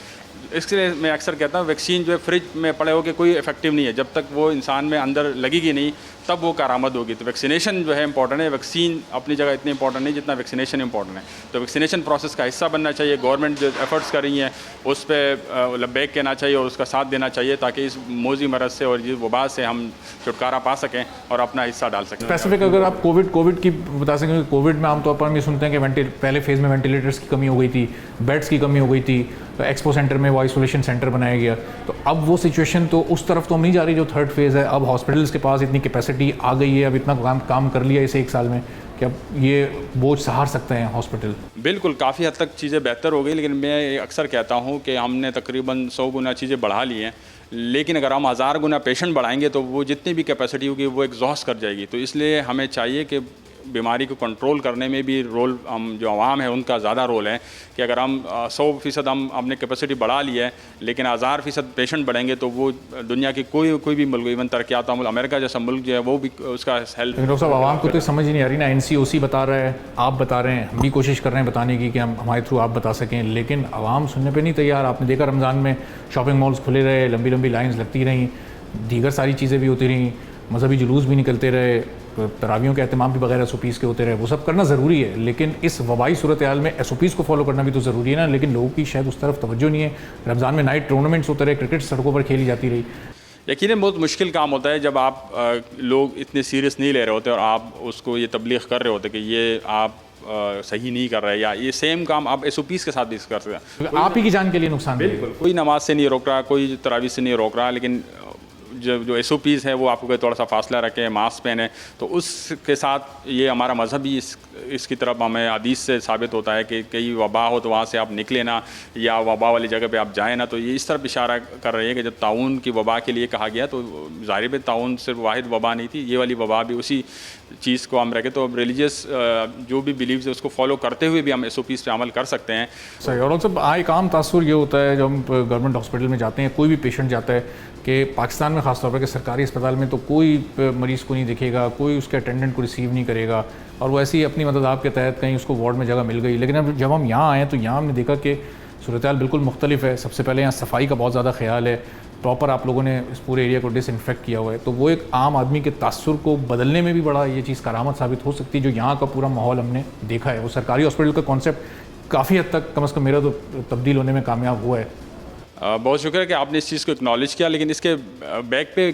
इसलिए मैं अक्सर कहता हूँ वैक्सीन जो है फ्रिज में पड़े हो के कोई इफेक्टिव नहीं है, जब तक वो इंसान में अंदर लगेगी नहीं तब वो कारामद होगी। तो वैक्सीनेशन जो है इंपॉर्टेंट है, वैक्सीन अपनी जगह इतनी इंपॉर्टेंट नहीं जितना वैक्सीनेशन इंपॉर्टेंट है। तो वैक्सीनेशन प्रोसेस का हिस्सा बनना चाहिए, गवर्नमेंट जो एफर्ट्स कर रही हैं उस पर लब्बैक कहना चाहिए और उसका साथ देना चाहिए ताकि इस मौजी मरज़ से और इस वबा से हम छुटकारा पा सकें और अपना हिस्सा डाल सकें। स्पेसिफिक अगर आप कोविड की बता सकें, कोविड में आमतौर पर हम ये सुनते हैं कि पहले फेज़ में वेंटिलेटर्स की कमी हो गई थी, बेड्स की कमी हो गई थी, तो एक्सपो सेंटर में वो आइसोलेशन सेंटर बनाया गया। तो अब वो सिचुएशन तो उस तरफ तो हम नहीं जा रही जो थर्ड फेज़ है। अब हॉस्पिटल्स के पास इतनी कैपेसिटी आ गई है, अब इतना काम कर लिया इसे 1 साल में कि अब ये बोझ सहार सकते हैं हॉस्पिटल। बिल्कुल, काफ़ी हद तक चीज़ें बेहतर हो गई, लेकिन मैं अक्सर कहता हूँ कि हमने तकरीबन 100 गुना चीज़ें बढ़ा ली हैं, लेकिन अगर हम 1000 गुना पेशेंट बढ़ाएंगे तो वो जितनी भी कैपेसिटी होगी वो एग्जॉस्ट कर जाएगी। तो इसलिए हमें चाहिए कि बीमारी को कंट्रोल करने में भी रोल हम जो आवाम है उनका ज़्यादा रोल है कि अगर हम 100% हम अपने कैपेसिटी बढ़ा ली है लेकिन 1000% पेशेंट बढ़ेंगे तो वो दुनिया की कोई भी मुल्क, इवन तरक्याता मुल्क अमेरिका जैसा मुल्क जो है वो भी उसका हेल्थ। डॉक्टर साहब, आवाम को तो समझ ही नहीं आ रही ना, NCOC बता रहा है, आप बता रहे हैं, हम भी कोशिश कर रहे हैं बताने की कि हम हमारे थ्रू आप बता सकें, लेकिन आवाम सुनने पर नहीं तैयार। आपने देखा रमज़ान में शॉपिंग मॉल्स खुले रहे, लंबी लंबी लाइन्स लगती रहीं, दीगर सारी चीज़ें भी होती रहीं, मजहबी जुलूस भी निकलते रहे, तरावियों के एहतमाम भी वगैरह SOPs के होते रहे। वो सब करना ज़रूरी है, लेकिन इस वबाई सूरत हाल में SOPs को फॉलो करना भी तो ज़रूरी है ना। लेकिन लोगों की शायद उस तरफ तवज्जो नहीं है। रमज़ान में नाइट टूर्नामेंट्स होते रहे, क्रिकेट सड़कों पर खेली जाती रही। यकीनन बहुत मुश्किल काम होता है जब आप लोग इतने सीरियस नहीं ले रहे होते और आप उसको ये तबलीग कर रहे होते कि ये आप सही नहीं कर रहे, या ये सेम काम आप SOPs के साथ भी कर सकते हैं। आप ही की जान के लिए नुकसान। बिल्कुल, कोई नमाज से नहीं रोक रहा, कोई तरावी से नहीं रोक रहा, लेकिन जो SOPs है वो आपको थोड़ा सा फासला रखें, मास्क पहने, तो उसके साथ ये हमारा मज़हब भी इसकी तरफ हमें हदीस से साबित होता है कि कहीं वबा हो तो वहाँ से आप निकले ना, या वबा वाली जगह पे आप जाएँ ना। तो ये इस तरफ इशारा कर रही है कि जब ताउन की वबा के लिए कहा गया तो ज़ाहिर है ताउन सिर्फ वाहिद वबा नहीं थी, ये वाली वबा भी उसी चीज़ को हम रखें। तो रिलीजियस जो भी बिलीव्स है उसको फॉलो करते हुए भी हम SOPs पे अमल कर सकते हैं। सही। और सब एक आम तासुर ये होता है जब हम गवर्नमेंट हॉस्पिटल में जाते हैं, कोई भी पेशेंट जाता है कि पाकिस्तान में ख़ास तौर पर कि सरकारी अस्पताल में तो कोई मरीज़ को नहीं दिखेगा, कोई उसके अटेंडेंट को रिसीव नहीं करेगा, और वो ऐसी अपनी मदद आपके तहत कहीं उसको वार्ड में जगह मिल गई। लेकिन अब जब हम यहाँ आए तो यहाँ हमने देखा कि सूरत हाल बिल्कुल मुख्तलिफ है। सबसे पहले यहाँ सफाई का बहुत ज़्यादा ख्याल है, प्रॉपर आप लोगों ने इस पूरे एरिया को डिसइंफेक्ट किया हुआ है। तो वो एक आम आदमी के तासुर को बदलने में भी बड़ा ये चीज़ करामत साबित हो सकती है। जो यहाँ का पूरा माहौल हमने देखा है, वो सरकारी हॉस्पिटल का कॉन्सेप्ट काफ़ी हद तक कम अज़ कम मेरा तो तब्दील होने में कामयाब हुआ है। बहुत शुक्र है कि आपने इस चीज़ को एक्नॉलेज किया, लेकिन इसके बैक पे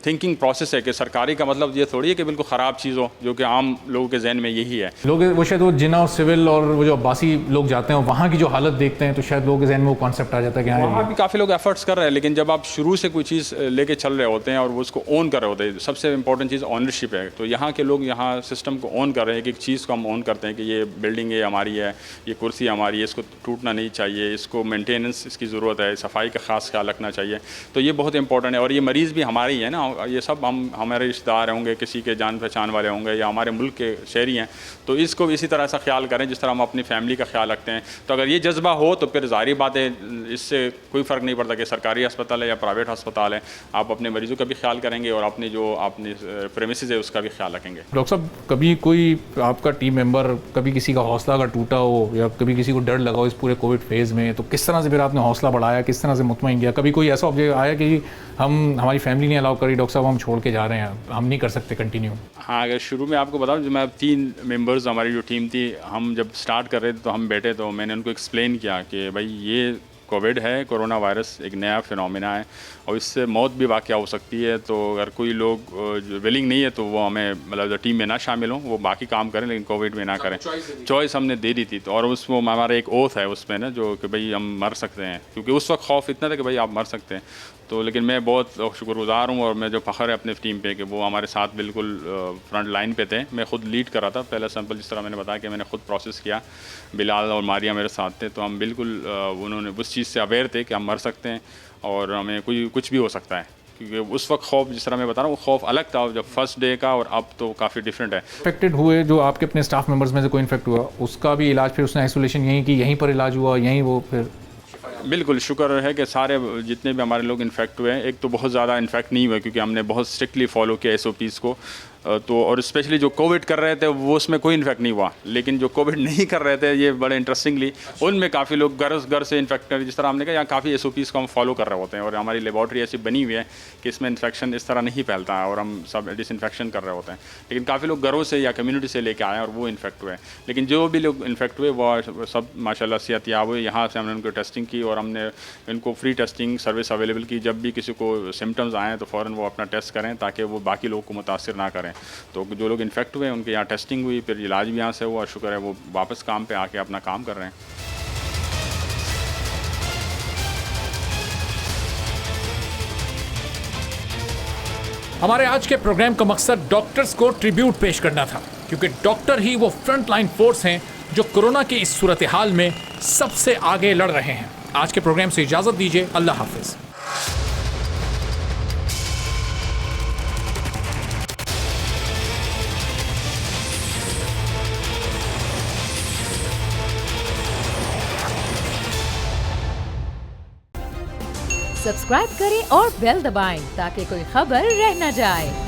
थिंकिंग प्रोसेस है कि सरकारी का मतलब ये थोड़ी है कि बिल्कुल ख़राब चीज़ हो, जो कि आम लोगों के जहन में यही है। लोग वो शायद वो जिना और सिविल और वो जो अब्बासी लोग जाते हैं वहाँ की जो हालत देखते हैं तो शायद लोगों के जहन में वो कॉन्सेप्ट आ जाता है कि हाँ वहाँ भी काफ़ी लोग एफर्ट्स कर रहे हैं, लेकिन जब आप शुरू से कोई चीज़ लेके चल रहे होते हैं और वो उसको ओन कर रहे होते हैं, सबसे इंपॉर्टेंट चीज़ ऑनरशिप है। तो यहाँ के लोग यहाँ सिस्टम को ओन कर रहे हैं कि एक चीज़ को हम ओन करते हैं कि ये बिल्डिंग ये हमारी है, ये कुर्सी हमारी है, इसको टूटना नहीं चाहिए, इसको मेंटेनेंस इसकी ज़रूरत है, सफाई का खास ख्याल रखना चाहिए। तो ये बहुत इंपॉर्टेंट है और ये मरीज़ भी हमारे ही है ना, ये सब हम हमारे रिश्तेदार होंगे, किसी के जान पहचान वाले होंगे या हमारे मुल्क के शहरी हैं। तो इसको इसी तरह से ख्याल करें जिस तरह हम अपनी फैमिली का ख्याल रखते हैं। तो अगर ये जज्बा हो तो फिर ज़ाहिर बात है, इससे कोई फ़र्क नहीं पड़ता कि सरकारी अस्पताल है या प्राइवेट अस्पताल है, आप अपने मरीज़ों का भी ख्याल करेंगे और अपनी जो अपनी प्रेमिसेस है उसका भी ख्याल रखेंगे। डॉक्टर साहब, कभी कोई आपका टीम मेंबर, कभी किसी का हौसला अगर टूटा हो या कभी किसी को डर लगा हो इस पूरे कोविड फेज़ में, तो किस तरह से फिर आपने हौसला बढ़ाया, किस तरह से मुतमईन किया? कभी कोई ऐसा ऑब्जेक्ट आया कि हमारी फैमिली नहीं अलाउ करी, डॉक्टर साहब हम छोड़ के जा रहे हैं, हम नहीं कर सकते कंटिन्यू? हाँ, अगर शुरू में आपको बताऊँ, जो मैं 3 मेंबर्स हमारी जो टीम थी, हम जब स्टार्ट कर रहे थे तो हम बैठे तो मैंने उनको एक्सप्लेन किया कि भाई ये कोविड है, कोरोना वायरस एक नया फिनोमेना है और इससे मौत भी वाक़या हो सकती है। तो अगर कोई लोग जो विलिंग नहीं है तो वो हमें मतलब जो टीम में ना शामिल हों, वो बाकी काम करें लेकिन कोविड में ना करें। चॉइस हमने दे दी थी तो, और उसमें हमारा एक ओथ है उसमें ना, जो कि भाई हम मर सकते हैं, क्योंकि उस वक्त खौफ इतना था कि भाई आप मर सकते हैं। तो लेकिन मैं बहुत शुक्रगुज़ार हूँ और मैं जो फ़ख्र है अपने टीम पे कि वो हमारे साथ बिल्कुल फ्रंट लाइन पे थे। मैं ख़ुद लीड कर रहा था पहला सैंपल, जिस तरह मैंने बताया कि मैंने ख़ुद प्रोसेस किया। बिलाल और मारिया मेरे साथ थे, तो हम बिल्कुल उन्होंने उस चीज़ से अवेयर थे कि हम मर सकते हैं और हमें कुछ भी हो सकता है, क्योंकि उस वक्त खौफ जिस तरह मैं बता रहा हूँ, वो खौफ अलग था जब फर्स्ट डे का, और अब तो काफ़ी डिफरेंट है। इन्फेक्टेड हुए जो आपके अपने स्टाफ मेंबर्स में से कोई इन्फेक्ट हुआ, उसका भी इलाज फिर उसने आइसोलेशन यहीं की, यहीं पर इलाज हुआ, यहीं वो फिर? बिल्कुल शुक्र है कि सारे जितने भी हमारे लोग इन्फेक्ट हुए हैं, एक तो बहुत ज़्यादा इन्फेक्ट नहीं हुए क्योंकि हमने बहुत स्ट्रिक्टली फॉलो किया SOPs को। तो और स्पेशली जो कोविड कर रहे थे वो उसमें कोई इन्फेक्ट नहीं हुआ, लेकिन जो कोविड नहीं कर रहे थे, ये बड़े इंटरेस्टिंगली उनमें काफ़ी लोग घर से इन्फेक्ट कर, जिस तरह हमने कहा यहाँ काफ़ी SOPs को हम फॉलो कर रहे होते हैं और हमारी लेबॉर्ट्री ऐसी बनी हुई है कि इसमें इन्फेक्शन इस तरह नहीं फैलता है और हम सब डिसइंफेक्शन कर रहे होते हैं। लेकिन काफ़ी लोग घरों से या कम्युनिटी से लेके आए और वो इन्फेक्ट हुए, लेकिन जो भी लोग इन्फेक्ट हुए वो सब माशाल्लाह सेहतयाब हुए। यहाँ से हमने उनको टेस्टिंग की और हमने इनको फ्री टेस्टिंग सर्विस अवेलेबल की। जब भी किसी को सिम्टम्स आएँ तो फ़ौरन वो अपना टेस्ट करें ताकि वो बाकी लोगों को मुतासिर ना करें। तो जो लोग इन्फेक्ट हुए उनके यहाँ टेस्टिंग हुई, फिर इलाज भी यहाँ से हुआ, शुक्र है वो वापस काम पे आके अपना काम कर रहे हैं। हमारे आज के प्रोग्राम का मकसद डॉक्टर्स को ट्रिब्यूट पेश करना था, क्योंकि डॉक्टर ही वो फ्रंट लाइन फोर्स हैं जो कोरोना की इस सूरत हाल में सबसे आगे लड़ रहे हैं। आज के प्रोग्राम से इजाजत दीजिए, अल्लाह हाफिज। सब्सक्राइब करें और बेल दबाएं ताकि कोई खबर रह न जाए।